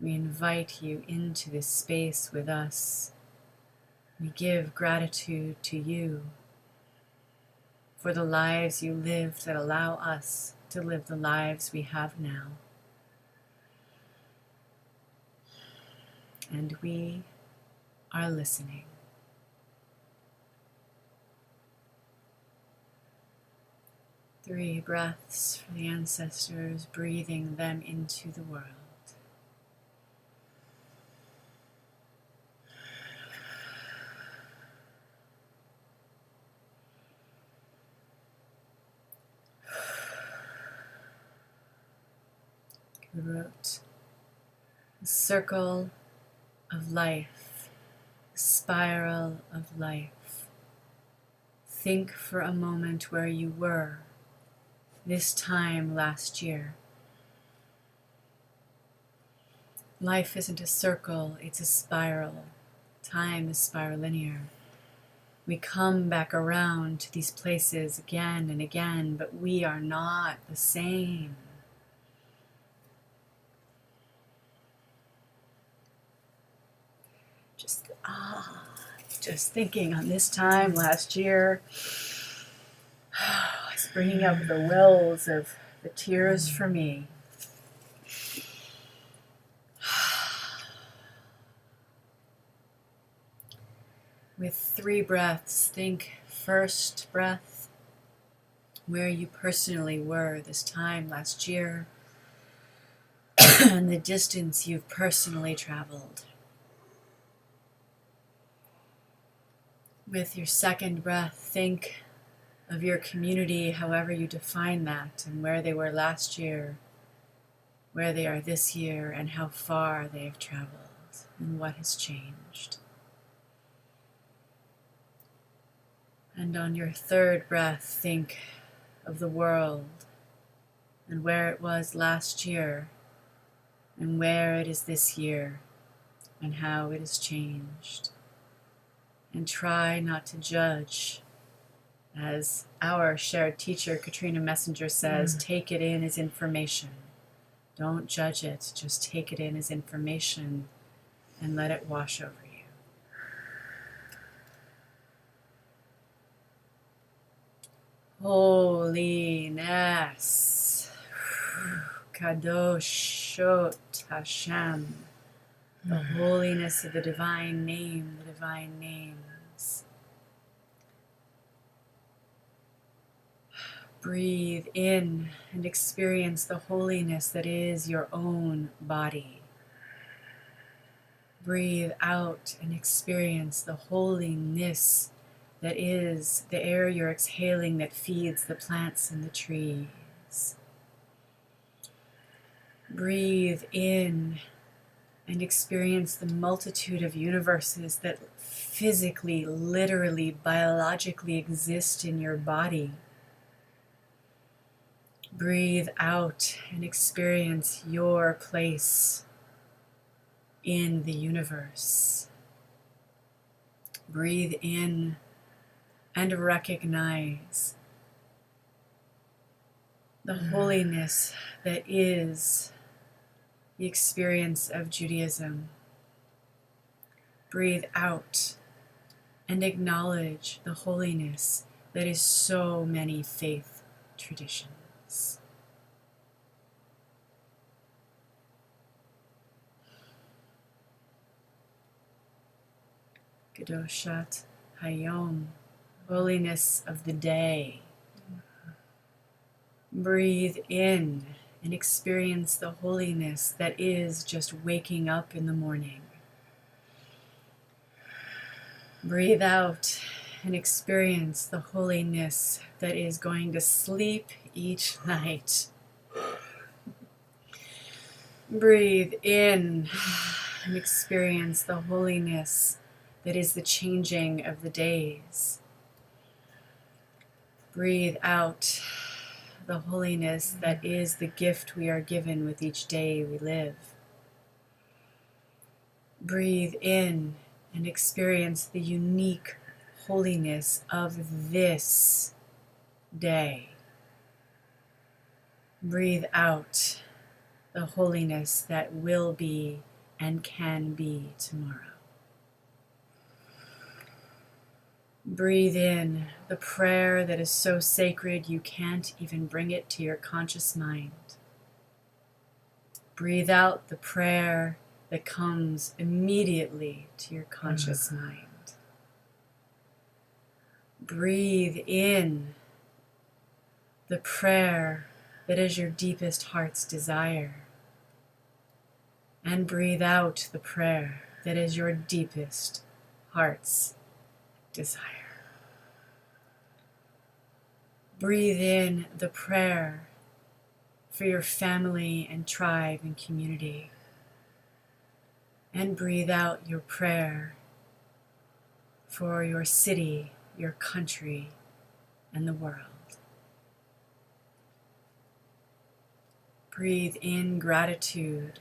We invite you into this space with us. We give gratitude to you for the lives you lived that allow us to live the lives we have now. And we are listening. Three breaths for the ancestors, breathing them into the world. Kurot, the circle of life, the spiral of life. Think for a moment where you were this time last year. Life isn't a circle, it's a spiral. Time is spiralinear. We come back around to these places again and again, but we are not the same. Just thinking on this time last year, it's bringing up the wells of the tears for me. With 3 breaths, think first breath where you personally were this time last year and the distance you've personally traveled. With your second breath, think of your community, however you define that, and where they were last year, where they are this year, and how far they have traveled, and what has changed. And on your third breath, think of the world, and where it was last year, and where it is this year, and how it has changed. And try not to judge. As our shared teacher, Katrina Messenger, says, take it in as information. Don't judge it, just take it in as information and let it wash over you. holiness. Kadoshot Hashem. The holiness of the divine name, the divine names. Breathe in and experience the holiness that is your own body. Breathe out and experience the holiness that is the air you're exhaling that feeds the plants and the trees. Breathe in and experience the multitude of universes that physically, literally, biologically exist in your body. Breathe out and experience your place in the universe. Breathe in and recognize the holiness that is the experience of Judaism. Breathe out and acknowledge the holiness that is so many faith traditions. Kedoshat Hayom, holiness of the day. Breathe in and experience the holiness that is just waking up in the morning. Breathe out and experience the holiness that is going to sleep each night. Breathe in and experience the holiness that is the changing of the days. Breathe out the holiness that is the gift we are given with each day we live. Breathe in and experience the unique holiness of this day. Breathe out the holiness that will be and can be tomorrow. Breathe in the prayer that is so sacred you can't even bring it to your conscious mind. Breathe out the prayer that comes immediately to your conscious mind. Breathe in the prayer that is your deepest heart's desire. And breathe out the prayer that is your deepest heart's desire. Breathe in the prayer for your family and tribe and community. And breathe out your prayer for your city, your country, and the world. Breathe in gratitude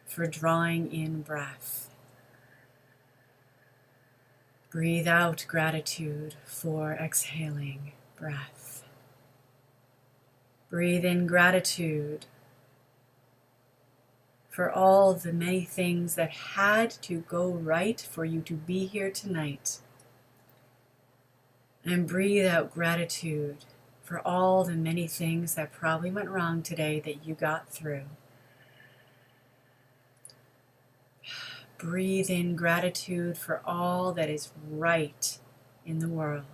for drawing in breath. Breathe out gratitude for exhaling breath. Breathe in gratitude for all the many things that had to go right for you to be here tonight. And breathe out gratitude for all the many things that probably went wrong today that you got through. Breathe in gratitude for all that is right in the world.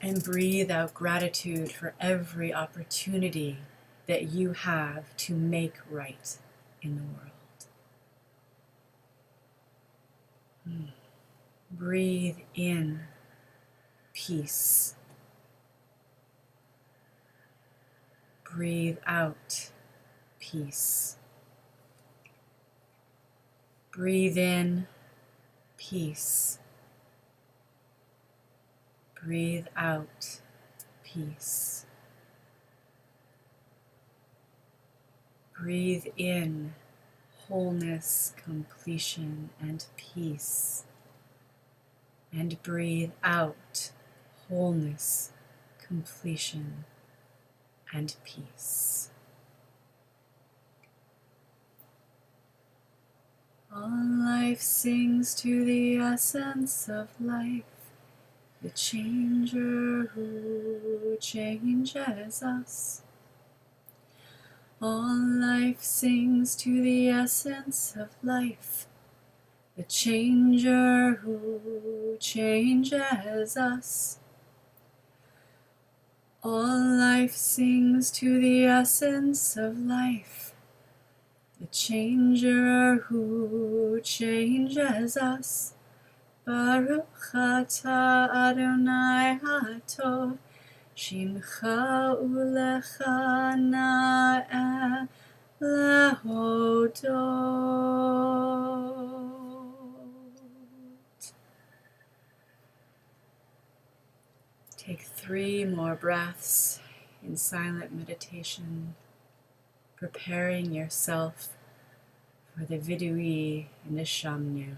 And breathe out gratitude for every opportunity that you have to make right in the world. Breathe in peace. Breathe out peace. Breathe in peace. Breathe out peace. Breathe in wholeness, completion, and peace. And breathe out wholeness, completion, and peace. All life sings to the essence of life. the changer who changes us. All life sings to the essence of life, the changer who changes us. All life sings to the essence of life, the changer who changes us. Baruch atah Adonai HaTov, Shimcha ulecha na'eh lehodot. Take 3 more breaths in silent meditation, preparing yourself for the Vidui Nishamnu.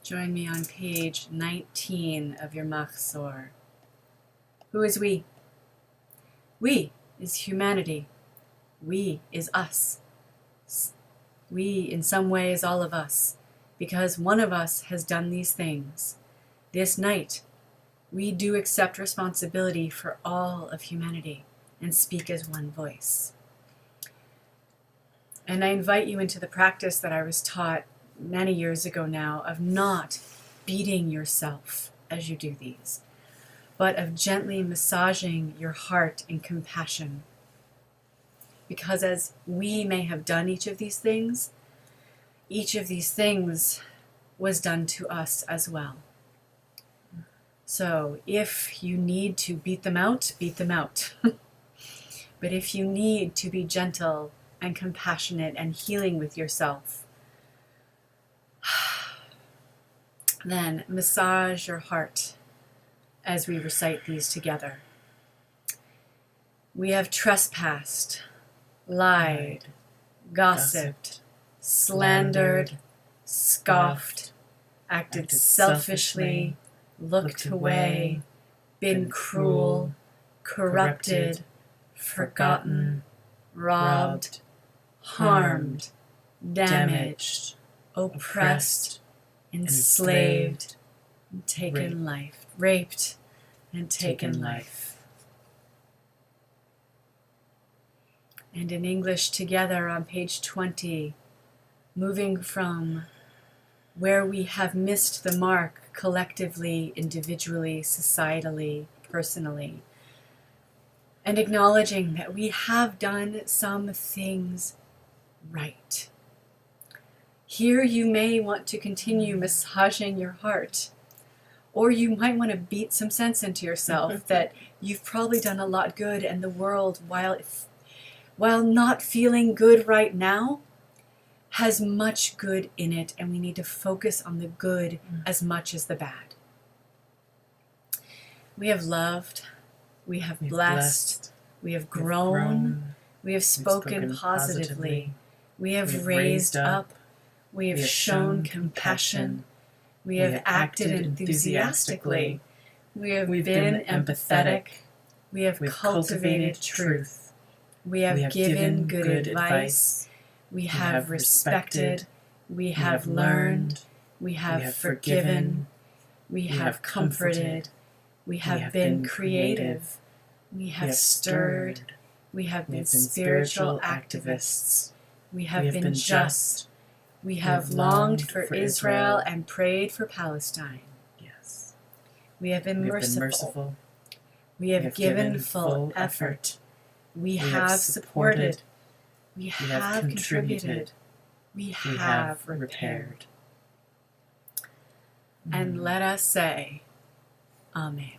Join me on page 19 of your Machzor. Who is we? We is humanity. We is us. We, in some way, is all of us, because one of us has done these things. This night, we do accept responsibility for all of humanity and speak as one voice. And I invite you into the practice that I was taught many years ago now of not beating yourself as you do these, but of gently massaging your heart in compassion. Because as we may have done each of these things was done to us as well. So if you need to beat them out, beat them out. But if you need to be gentle and compassionate and healing with yourself, then massage your heart as we recite these together. We have trespassed, lied, gossiped, slandered, scoffed, acted selfishly, looked away, been cruel, corrupted, forgotten, robbed, harmed, damaged, oppressed, enslaved, and taken life, raped and taken life. And in English together on page 20, moving from where we have missed the mark collectively, individually, societally, personally, and acknowledging that we have done some things right. Here you may want to continue massaging your heart, or you might want to beat some sense into yourself that you've probably done a lot good, and the world, while not feeling good right now, has much good in it, and we need to focus on the good as much as the bad. We have loved, we have blessed, we have grown, we have spoken positively, we have raised up, we have shown compassion, we have acted enthusiastically, we have been empathetic, we have cultivated truth, we have given good advice, we have respected, we have learned, we have forgiven, we have comforted, we have been creative, we have stirred, we have been spiritual activists, we have been just, we have longed for Israel and prayed for Palestine. Yes. We have been merciful. We have given full effort. We have supported. We have contributed. We have repaired. And let us say, Amen.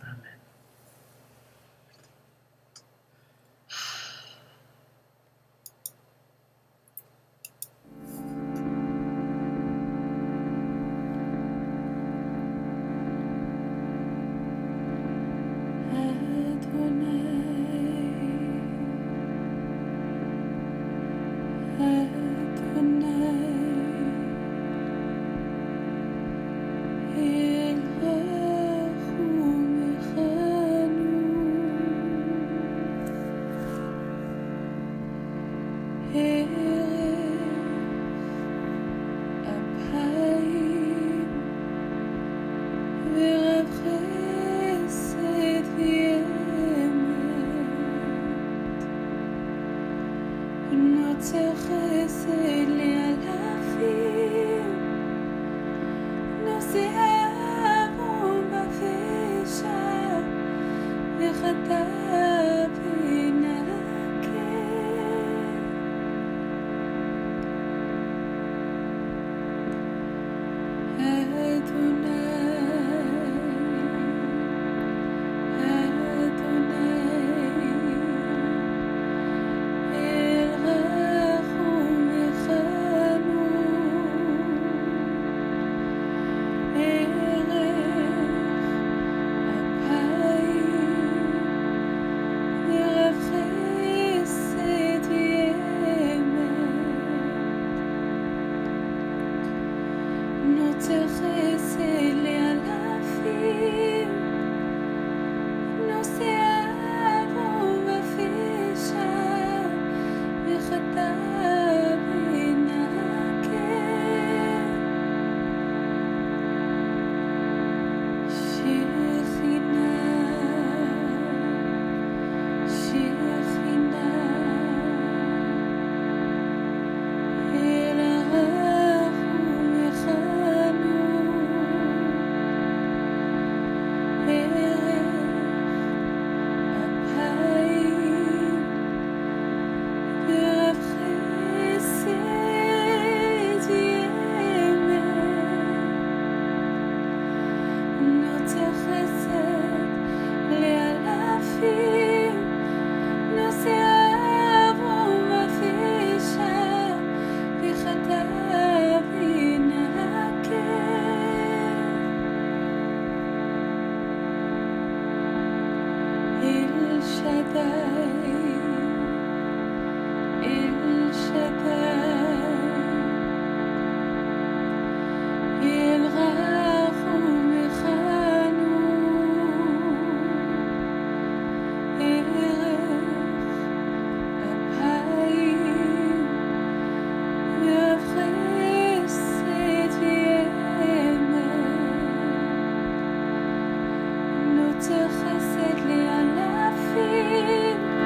חסד לאלפים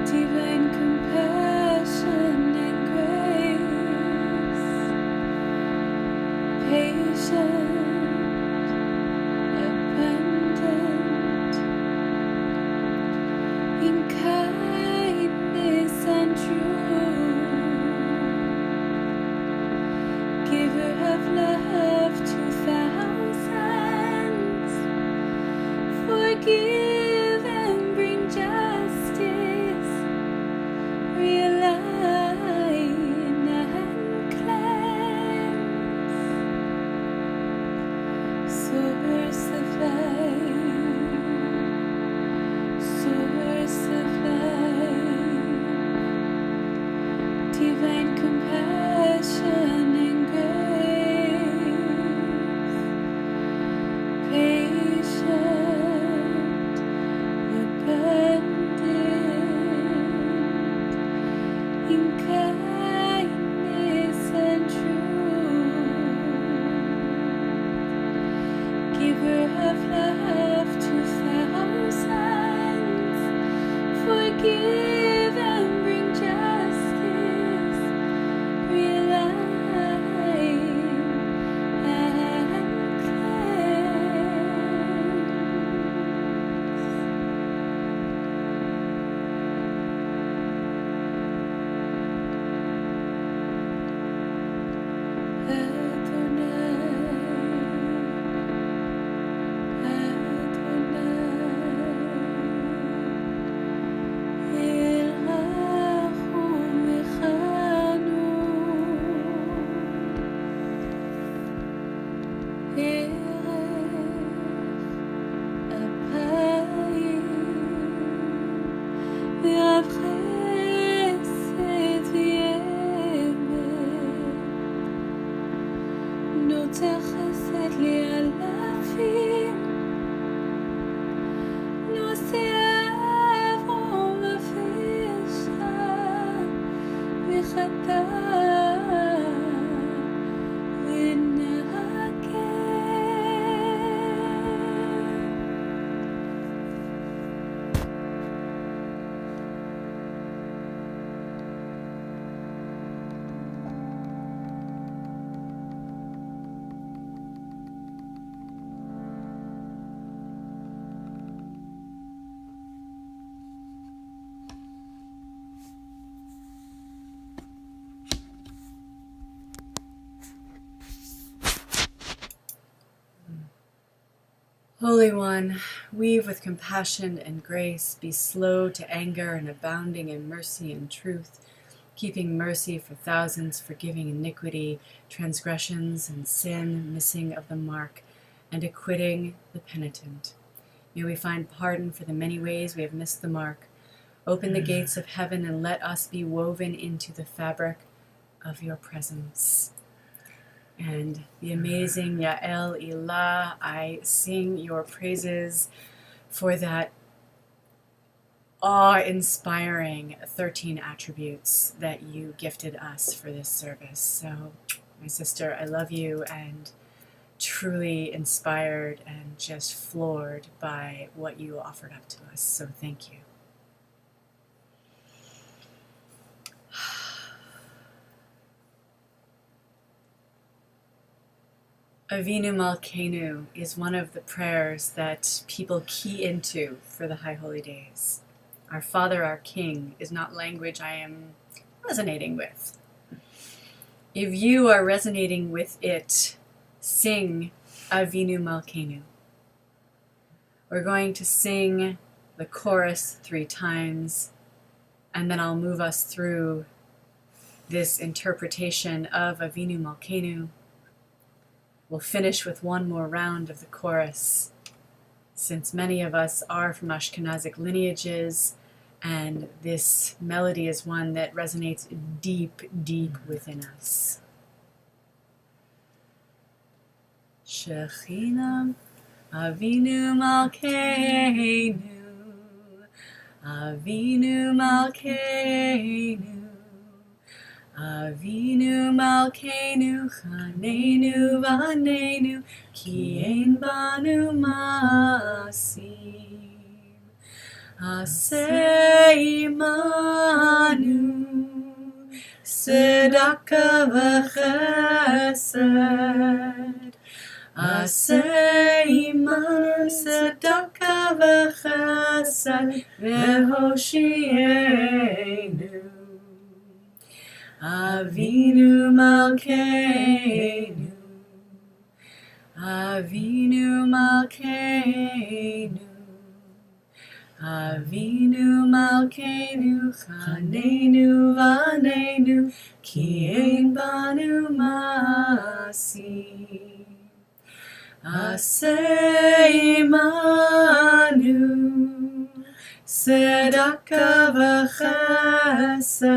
Divine compassion and grace, patient, abundant, in kindness and truth, giver of love to thousands, forgive and bring justice, realign and cleanse, source of life, source of life, divine compassion and grace, patient, abundant, in kindness and truth, giver of love to thousands, forgive and bring justice, realign and מתייחסת לי אלפים, נוסע עבור מפישה וחטא ונהגה. Holy One, weave with compassion and grace, be slow to anger and abounding in mercy and truth, keeping mercy for thousands, forgiving iniquity, transgressions and sin, missing of the mark, and acquitting the penitent. May we find pardon for the many ways we have missed the mark. Open the gates of heaven and let us be woven into the fabric of your presence. And the amazing Yael Ilah, I sing your praises for that awe-inspiring 13 attributes that you gifted us for this service. So, my sister, I love you and truly inspired and just floored by what you offered up to us. So thank you. Avinu Malkeinu is one of the prayers that people key into for the High Holy Days. Our Father, our King is not language I am resonating with. If you are resonating with it, sing Avinu Malkeinu. We're going to sing the chorus 3 times, and then I'll move us through this interpretation of Avinu Malkeinu. We'll finish with one more round of the chorus, since many of us are from Ashkenazic lineages, and this melody is one that resonates deep, deep within us. Shechinam Avinu Malkeinu, Avinu Malkeinu, Avinu Malkeinu Chanenu Vanenu Ki Ein Banu Masim Aseh Imanu Tzedakah V'Chesed Aseh Imanu Tzedakah V'Chesed V'Hoshienu Avinu Malkeinu, Avinu Malkeinu, Avinu Malkeinu, Chanenu Vanenu, Ki Ein Banu Masim. Aseh Imanu, Tzedakah V'Chesed,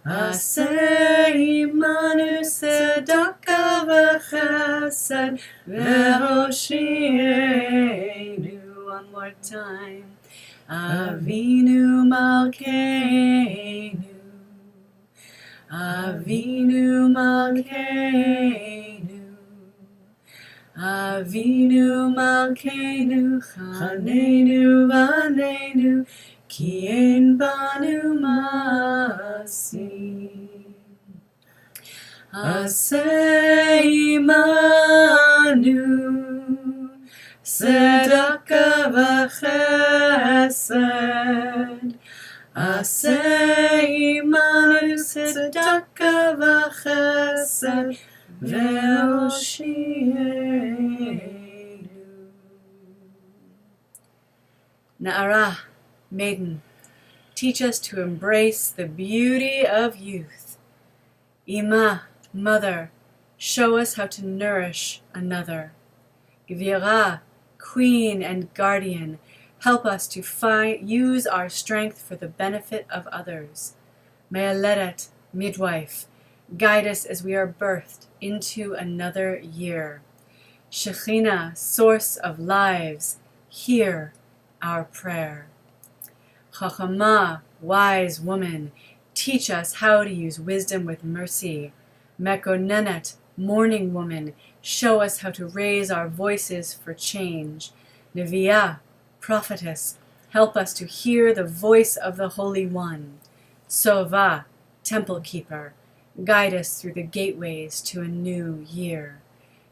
Aseh Imanu Tzedakah V'Chesed V'Hoshienu. One more time. Avinu Malkeinu, Avinu Malkeinu, Avinu Malkeinu, Chanenu Vanenu, Ki Ein Banu Masim. Aseh Imanu, Tzedakah V'Chesed, Aseh Imanu, Tzedakah V'Chesed V'Hoshienu. Na'ara, maiden, teach us to embrace the beauty of youth. Ima, mother, show us how to nourish another. Gvira, queen and guardian, help us to use our strength for the benefit of others. Me'aleret, midwife, guide us as we are birthed into another year. Shekhinah, source of lives, hear our prayer. Chachama, wise woman, teach us how to use wisdom with mercy. Mekonenet, mourning woman, show us how to raise our voices for change. Neviah, prophetess, help us to hear the voice of the Holy One. Sova, temple keeper, guide us through the gateways to a new year.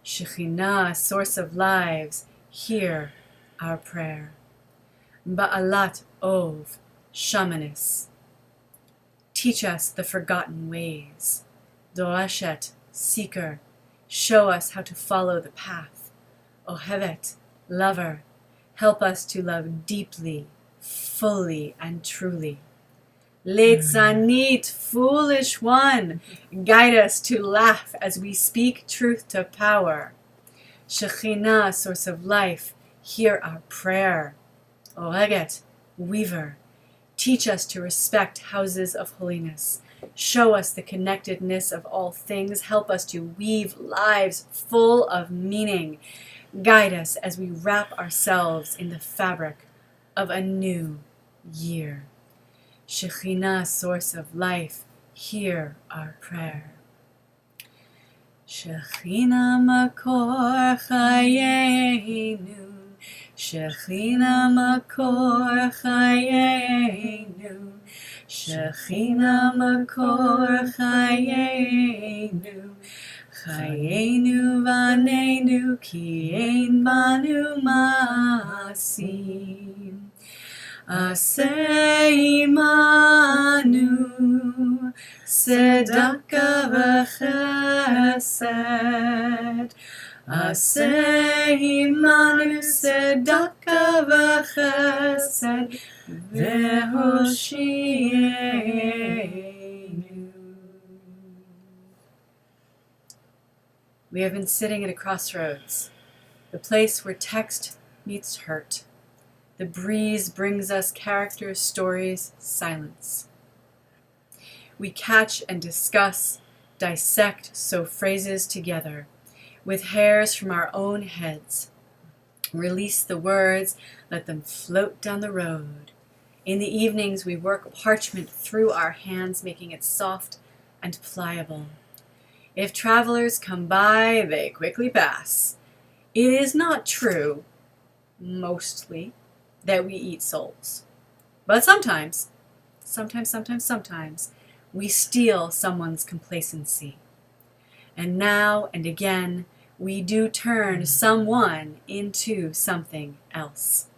Shekhinah, source of lives, hear our prayer. Ba'alat Ov, shamaness, teach us the forgotten ways. Doreshet, seeker, show us how to follow the path. Ohevet, lover, help us to love deeply, fully, and truly. Leitzanit, foolish one, guide us to laugh as we speak truth to power. Shekhinah, source of life, hear our prayer. Oreget, weaver, teach us to respect houses of holiness. Show us the connectedness of all things. Help us to weave lives full of meaning. Guide us as we wrap ourselves in the fabric of a new year. Shekhinah, source of life, hear our prayer. Shekhinah makor chayenu, Shekhinah makor chayenu, Shekhinah makor chayenu, Chayenu vanenu ki ein banu masim. Aseh imanu, tzedakah v'chesed. Aseh imanu, tzedakah v'chesed, v'hoshienu. We have been sitting at a crossroads, the place where text meets hurt. The breeze brings us characters, stories, silence. We catch and discuss, dissect, sew phrases together, with hairs from our own heads. Release the words, let them float down the road, In the evenings, we work parchment through our hands, making it soft and pliable. If travelers come by, they quickly pass. It is not true, mostly, that we eat souls. But sometimes, we steal someone's complacency. And now and again, we do turn someone into something else.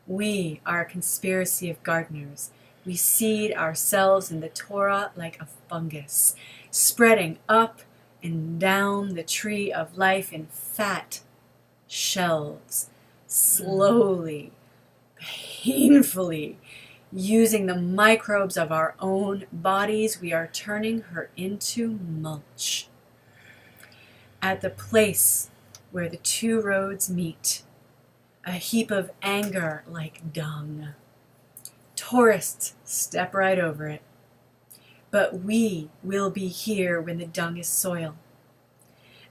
We are a conspiracy of gardeners. We seed ourselves in the Torah like a fungus, spreading up and down the tree of life in fat shelves, slowly, painfully, using the microbes of our own bodies. We are turning her into mulch. At the place where the two roads meet, a heap of anger like dung. Tourists step right over it. But we will be here when the dung is soil,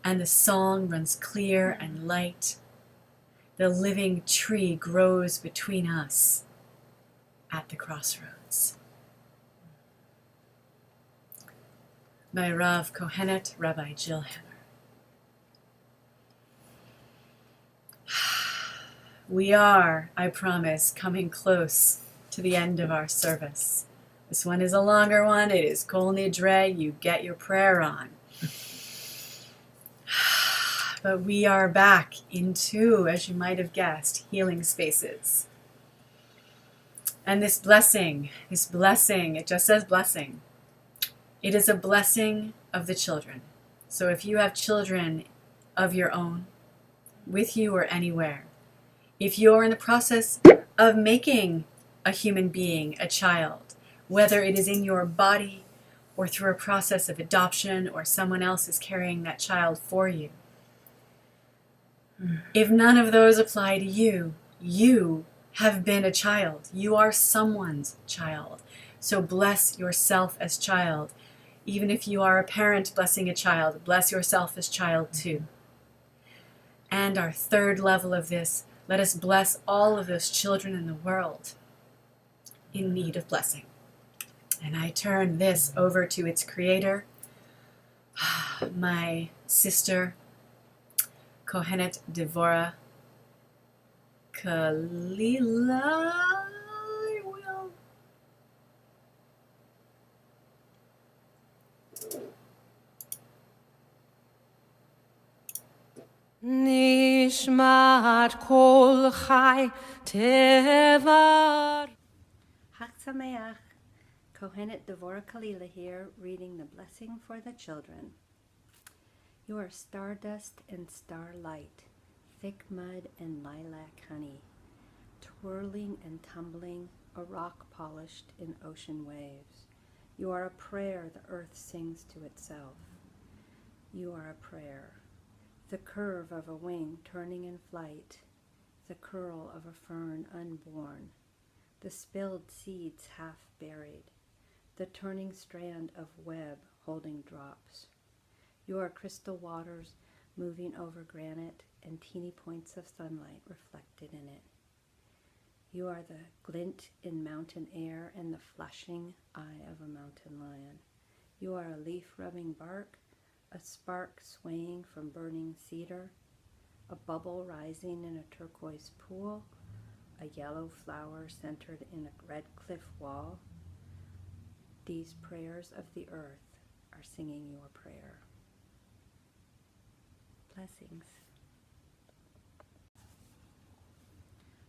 and the song runs clear and light. The living tree grows between us at the crossroads. By Rav Kohenet Rabbi Jill Hammer. We are, I promise, coming close to the end of our service. This one is a longer one. It is Kol Nidre. You get your prayer on. But we are back into, as you might have guessed, healing spaces. And this blessing, it just says blessing. It is a blessing of the children. So if you have children of your own, with you or anywhere, if you're in the process of making a human being a child, whether it is in your body or through a process of adoption or someone else is carrying that child for you, if none of those apply to you, you have been a child. You are someone's child. So bless yourself as child. Even if you are a parent blessing a child, bless yourself as child too. And our third level of this, let us bless all of those children in the world in need of blessing. And I turn this over to its creator, my sister, Kohenet Devorah Kalila. I will. Nishmat kol chai tevar. Chag Sameach, Kohenet Devorah Kalila here, reading the blessing for the children. You are stardust and starlight, thick mud and lilac honey, twirling and tumbling, a rock polished in ocean waves. You are a prayer the earth sings to itself. You are a prayer. The curve of a wing turning in flight, the curl of a fern unborn, the spilled seeds half buried, the turning strand of web holding drops. You are crystal waters moving over granite and teeny points of sunlight reflected in it. You are the glint in mountain air and the flashing eye of a mountain lion. You are a leaf rubbing bark, a spark swaying from burning cedar, a bubble rising in a turquoise pool, a yellow flower centered in a red cliff wall. These prayers of the earth are singing your prayer. Blessings.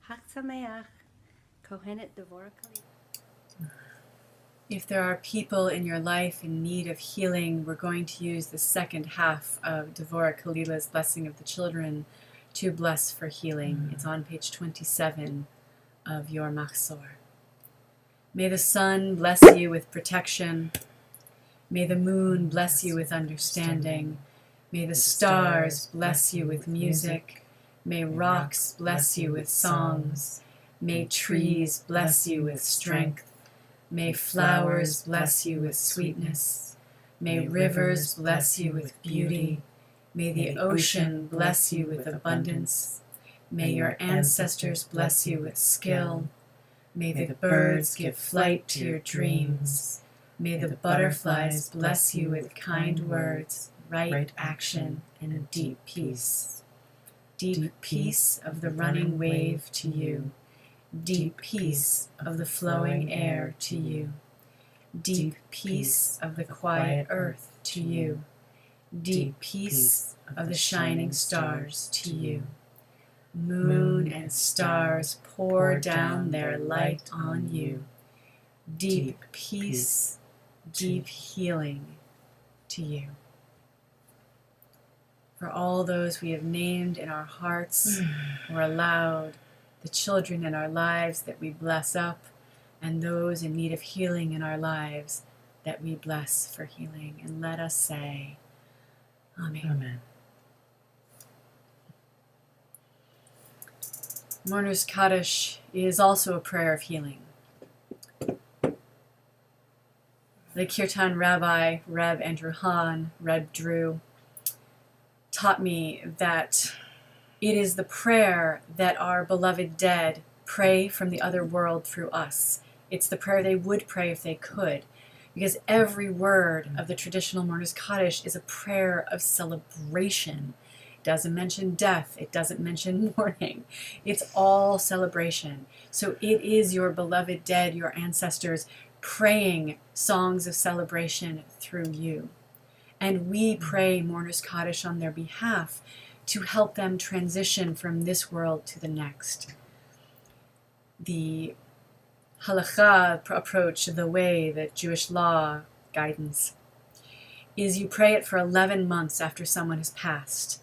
Chag Sameach, Kohenet Devorah Kalila. If there are people in your life in need of healing, we're going to use the second half of Devorah Kalila's Blessing of the Children to bless for healing. It's on page 27 of your Machzor. May the sun bless you with protection. May the moon bless you with understanding. May the stars bless you with music. May rocks bless you with songs. May trees bless you with strength. May flowers bless you with sweetness. May rivers bless you with beauty. May the ocean bless you with abundance. May your ancestors bless you with skill. May the birds give flight to your dreams. May the butterflies bless you with kind words, right action, and deep peace. Deep peace of the running wave to you. Deep peace of the flowing air to you. Deep peace of the quiet earth to you. Deep peace of the shining stars to you. Moon and stars pour down their light on you. Deep peace, deep healing to you. For all those we have named in our hearts or aloud, the children in our lives that we bless up, and those in need of healing in our lives that we bless for healing. And let us say, Amen. Amen. Mourner's Kaddish is also a prayer of healing. The Kirtan Rabbi, Reb Andrew Hahn, Reb Drew, taught me that it is the prayer that our beloved dead pray from the other world through us. It's the prayer they would pray if they could, because every word of the traditional Mourner's Kaddish is a prayer of celebration. It doesn't mention death. It doesn't mention mourning. It's all celebration. So it is your beloved dead, your ancestors, praying songs of celebration through you. And we pray Mourner's Kaddish on their behalf to help them transition from this world to the next. The halakha approach, the way, the Jewish law guidance, is you pray it for 11 months after someone has passed.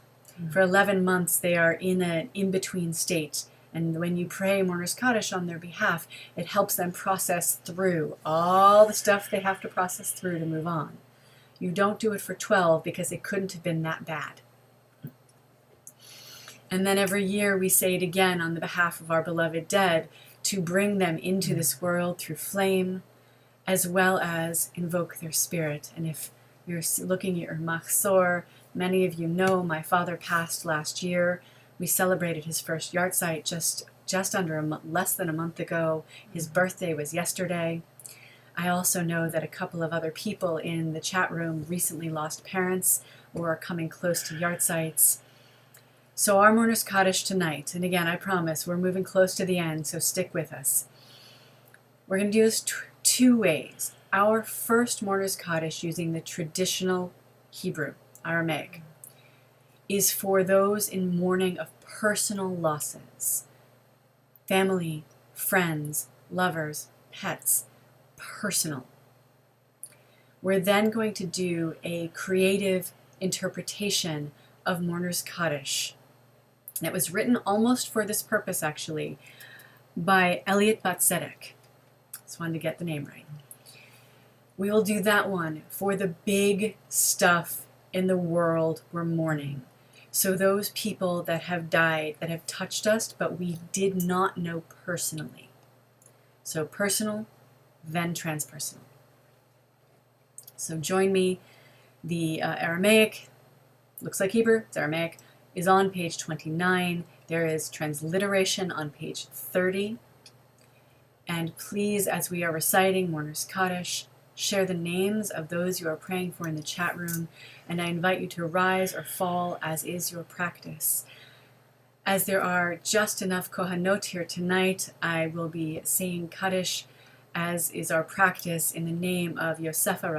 For 11 months they are in an in-between state. And when you pray Mourner's Kaddish on their behalf, it helps them process through all the stuff they have to process through to move on. You don't do it for 12 because it couldn't have been that bad. And then every year we say it again on the behalf of our beloved dead to bring them into this world through flame, as well as invoke their spirit. And if you're looking at your machzor, many of you know my father passed last year. We celebrated his first yahrzeit just under less than a month ago. His birthday was yesterday. I also know that a couple of other people in the chat room recently lost parents or are coming close to yahrzeits. So our Mourner's Kaddish tonight, and again, I promise, we're moving close to the end, so stick with us. We're going to do this two ways. Our first Mourner's Kaddish, using the traditional Hebrew, Aramaic, is for those in mourning of personal losses. Family, friends, lovers, pets, personal. We're then going to do a creative interpretation of Mourner's Kaddish. It was written almost for this purpose, actually, by Elliot Batzedek. Just wanted to get the name right. We will do that one for the big stuff in the world we're mourning. So those people that have died, that have touched us, but we did not know personally. So personal, then transpersonal. So join me. The Aramaic, looks like Hebrew, it's Aramaic, is on page 29. There is transliteration on page 30. And please, as we are reciting Mourner's Kaddish, share the names of those you are praying for in the chat room, and I invite you to rise or fall as is your practice. As there are just enough Kohanot here tonight, I will be saying Kaddish, as is our practice, in the name of Yosefa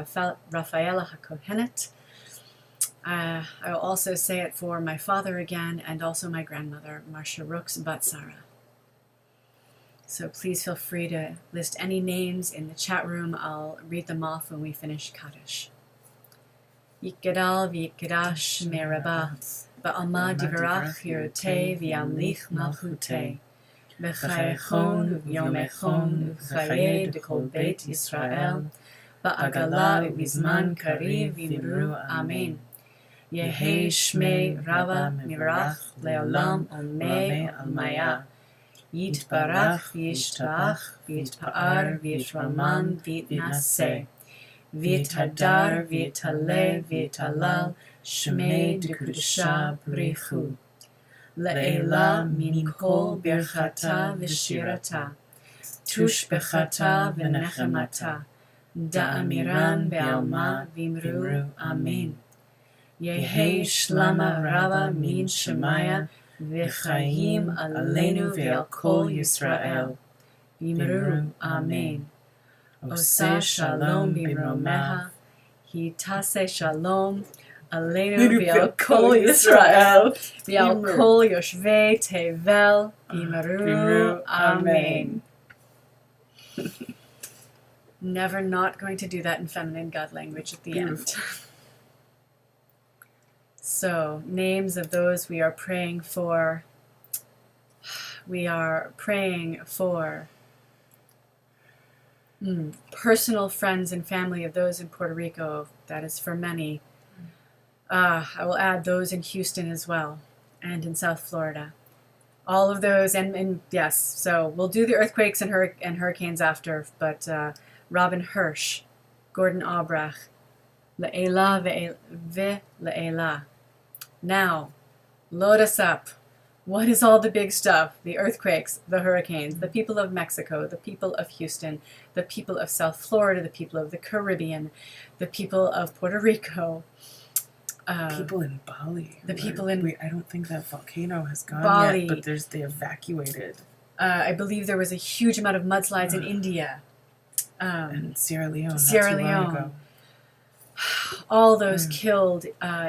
Raphaela HaKohenet. I will also say it for my father again, and also my grandmother, Marcia Rooks Batsara. So please feel free to list any names in the chat room. I'll read them off when we finish Kaddish. Yikadal v'yikadash meraba, ba'alma divarach hirotei v'yamlich malchutei, v'chayechon v'yomechon v'chayei dekol beit Yisrael, ba'agala v'bizman kariv v'imru amen. Yehei shmei rava mivrach leolam omei almaya. Yitbarach v'yishtabach v'yitpa'ar v'yitraman v'yitnaseh. V'yithadar v'yitale v'yitalal shmei dekudesha b'richu. Le'ela min kol birchata v'shirata. tushbechata v'nechemata, da'amiran be'alma v'imru amen. Yehi shlama raba min shemaya v'chayim aleinu ve'al kol Yisrael. V'imru amen. Osa shalom b'romeha, hitase shalom aleinu ve'al kol Yisrael, ve'al kol yoshvei tevel, v'imru amen. Never not going to do that in feminine God language at the end. So, names of those we are praying for. We are praying for personal friends and family of those in Puerto Rico. That is for many. I will add those in Houston as well, and in South Florida. All of those, and yes, so we'll do the earthquakes and hurricanes after, but Robin Hirsch, Gordon Aubrach, Le'ela ve'le'ela. Now, load us up. What is all the big stuff? The earthquakes, the hurricanes, the people of Mexico, the people of Houston, the people of South Florida, the people of the Caribbean, the people of Puerto Rico. People in Bali. The people in... I don't think that volcano has gone Bali. yet, but they evacuated. I believe there was a huge amount of mudslides in India. And Sierra Leone. Sierra not too long Leone. ago. All those killed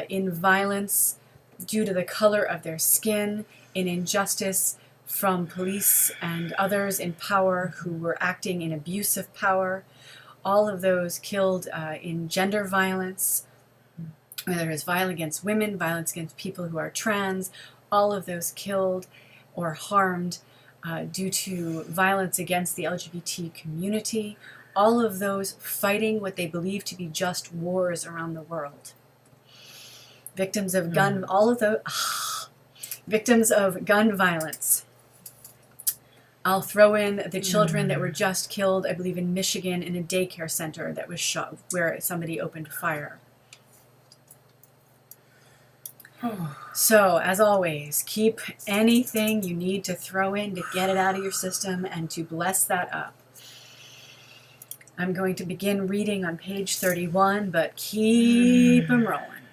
in violence due to the color of their skin, in injustice from police and others in power who were acting in abuse of power. All of those killed in gender violence, whether it's violence against women, violence against people who are trans, all of those killed or harmed due to violence against the LGBT community, all of those fighting what they believe to be just wars around the world. Victims of gun, all of those, victims of gun violence. I'll throw in the children that were just killed, I believe in Michigan, in a daycare center that was shot, where somebody opened fire. So, as always, keep anything you need to throw in to get it out of your system and to bless that up. I'm going to begin reading on page 31, but keep them rolling.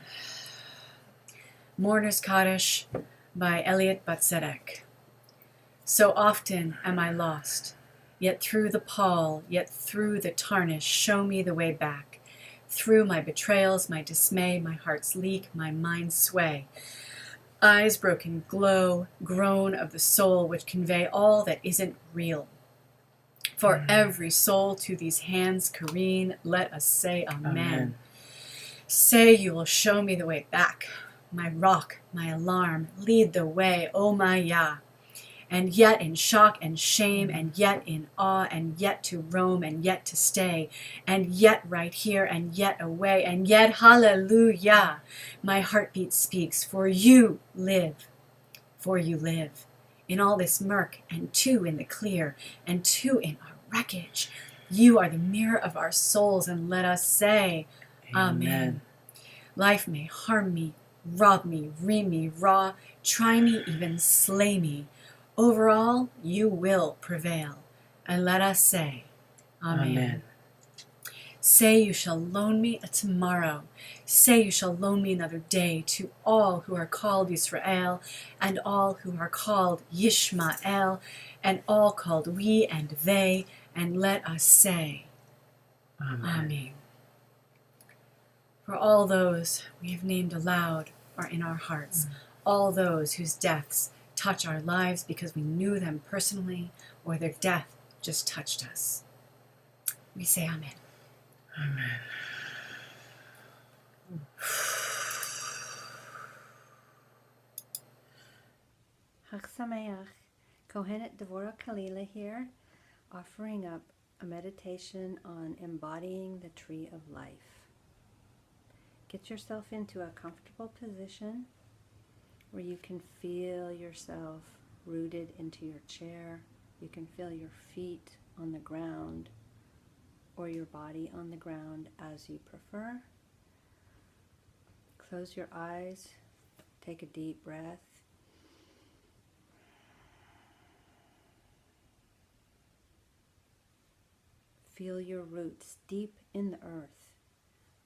Mourner's Chodesh by Elliot Batzedek. So often am I lost, yet through the pall, yet through the tarnish, show me the way back. Through my betrayals, my dismay, my heart's leak, my mind's sway. Eyes broken glow, groan of the soul, which convey all that isn't real. For every soul to these hands careen, let us say Amen. Say you will show me the way back. My rock, my alarm, lead the way, O my Yah. And yet in shock and shame, and yet in awe, and yet to roam, and yet to stay, and yet right here, and yet away, and yet hallelujah. My heartbeat speaks, for you live, for you live. In all this murk, and two in the clear, and two in our wreckage. You are the mirror of our souls, and let us say, Amen. Life may harm me, rob me, ream me raw, try me, even slay me. Overall, you will prevail, and let us say, Amen. Say you shall loan me a tomorrow. Say you shall loan me another day to all who are called Yisrael, and all who are called Yishmael, and all called we and they, and let us say, Amen. For all those we have named aloud are in our hearts, all those whose deaths touch our lives because we knew them personally, or their death just touched us. We say Amen. Amen. Chag Sameach, Kohenet Devorah Kalila here, offering up a meditation on embodying the tree of life. Get yourself into a comfortable position where you can feel yourself rooted into your chair. You can feel your feet on the ground or your body on the ground as you prefer. Close your eyes, take a deep breath. Feel your roots deep in the earth,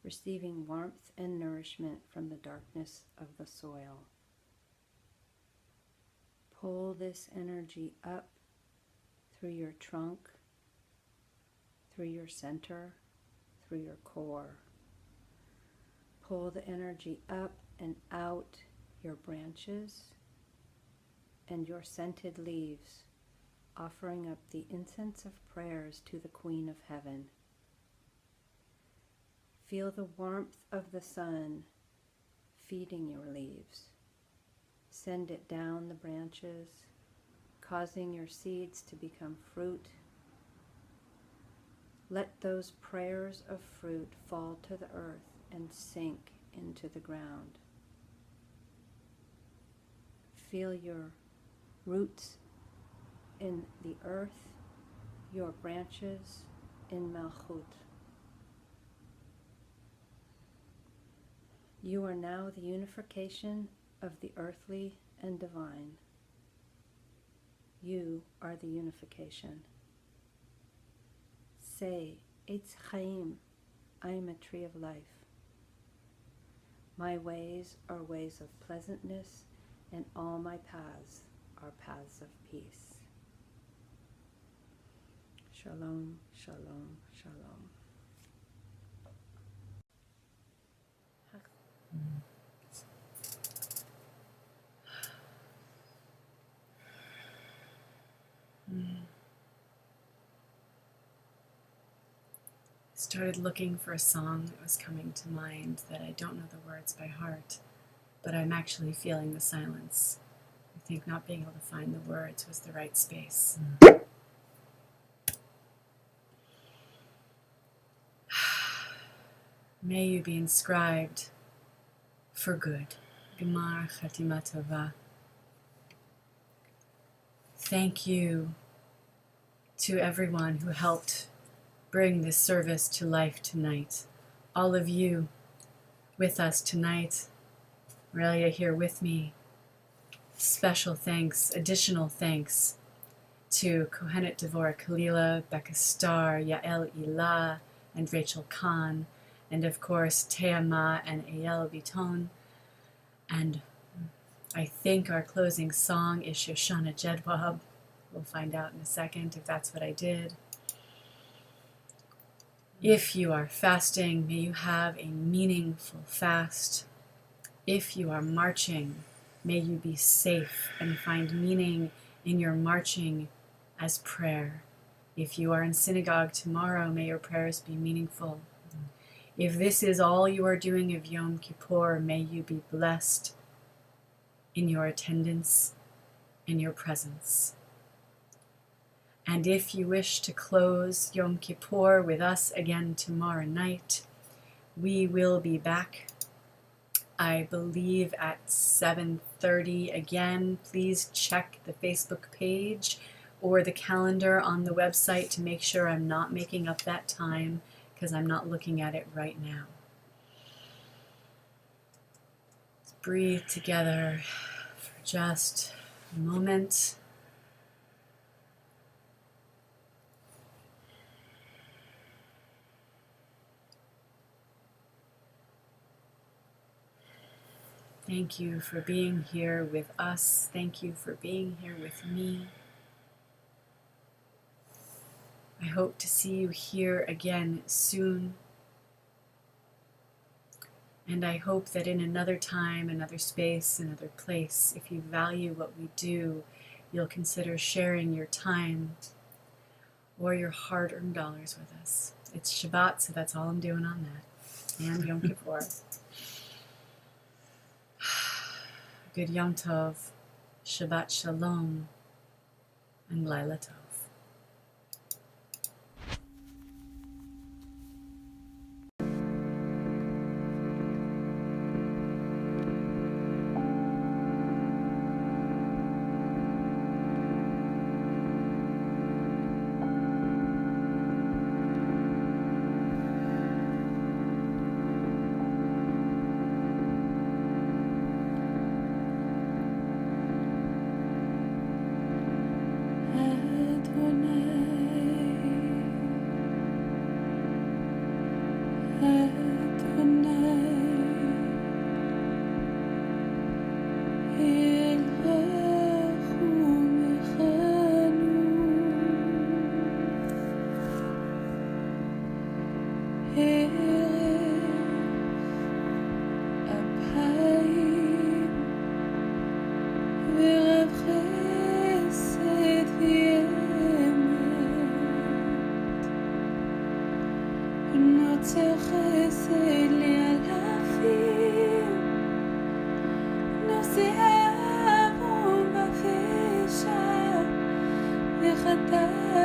receiving warmth and nourishment from the darkness of the soil. Pull this energy up through your trunk, through your center, through your core. Pull the energy up and out your branches and your scented leaves, offering up the incense of prayers to the Queen of Heaven. Feel the warmth of the sun feeding your leaves. Send it down the branches, causing your seeds to become fruit. Let those prayers of fruit fall to the earth and sink into the ground. Feel your roots in the earth, your branches in Malchut. You are now the unification of the earthly and divine. You are the unification. Say, Eitz Chaim, I am a tree of life. My ways are ways of pleasantness, and all my paths are paths of peace. Shalom, shalom, shalom. Started looking for a song that was coming to mind that I don't know the words by heart, but I'm actually feeling the silence. I think not being able to find the words was the right space. May you be inscribed for good. Gemar Chatima Tova. Thank you to everyone who helped bring this service to life tonight. All of you with us tonight. Aurelia here with me. Special thanks, additional thanks to Kohenet Devorah Kalila, Becca Starr, Yael Ilah, and Rachel Kahn, and of course Teama and Eyal Biton. And I think our closing song is Shoshana Jedwab. We'll find out in a second if that's what I did. If you are fasting, may you have a meaningful fast. If you are marching, may you be safe and find meaning in your marching as prayer. If you are in synagogue tomorrow, may your prayers be meaningful. If this is all you are doing of Yom Kippur, may you be blessed in your attendance, in your presence. And if you wish to close Yom Kippur with us again tomorrow night, we will be back, I believe, at 7:30 again. Please check the Facebook page or the calendar on the website to make sure I'm not making up that time, because I'm not looking at it right now. Let's breathe together for just a moment. Thank you for being here with us. Thank you for being here with me. I hope to see you here again soon. And I hope that in another time, another space, another place, if you value what we do, you'll consider sharing your time or your hard-earned dollars with us. It's Shabbat, so that's all I'm doing on that. And Yom Kippur. Good Yom Tov, Shabbat Shalom, and Laila Tov. Heaven רוצה חסד לאלפים, נושא עוון ופשע וחטאת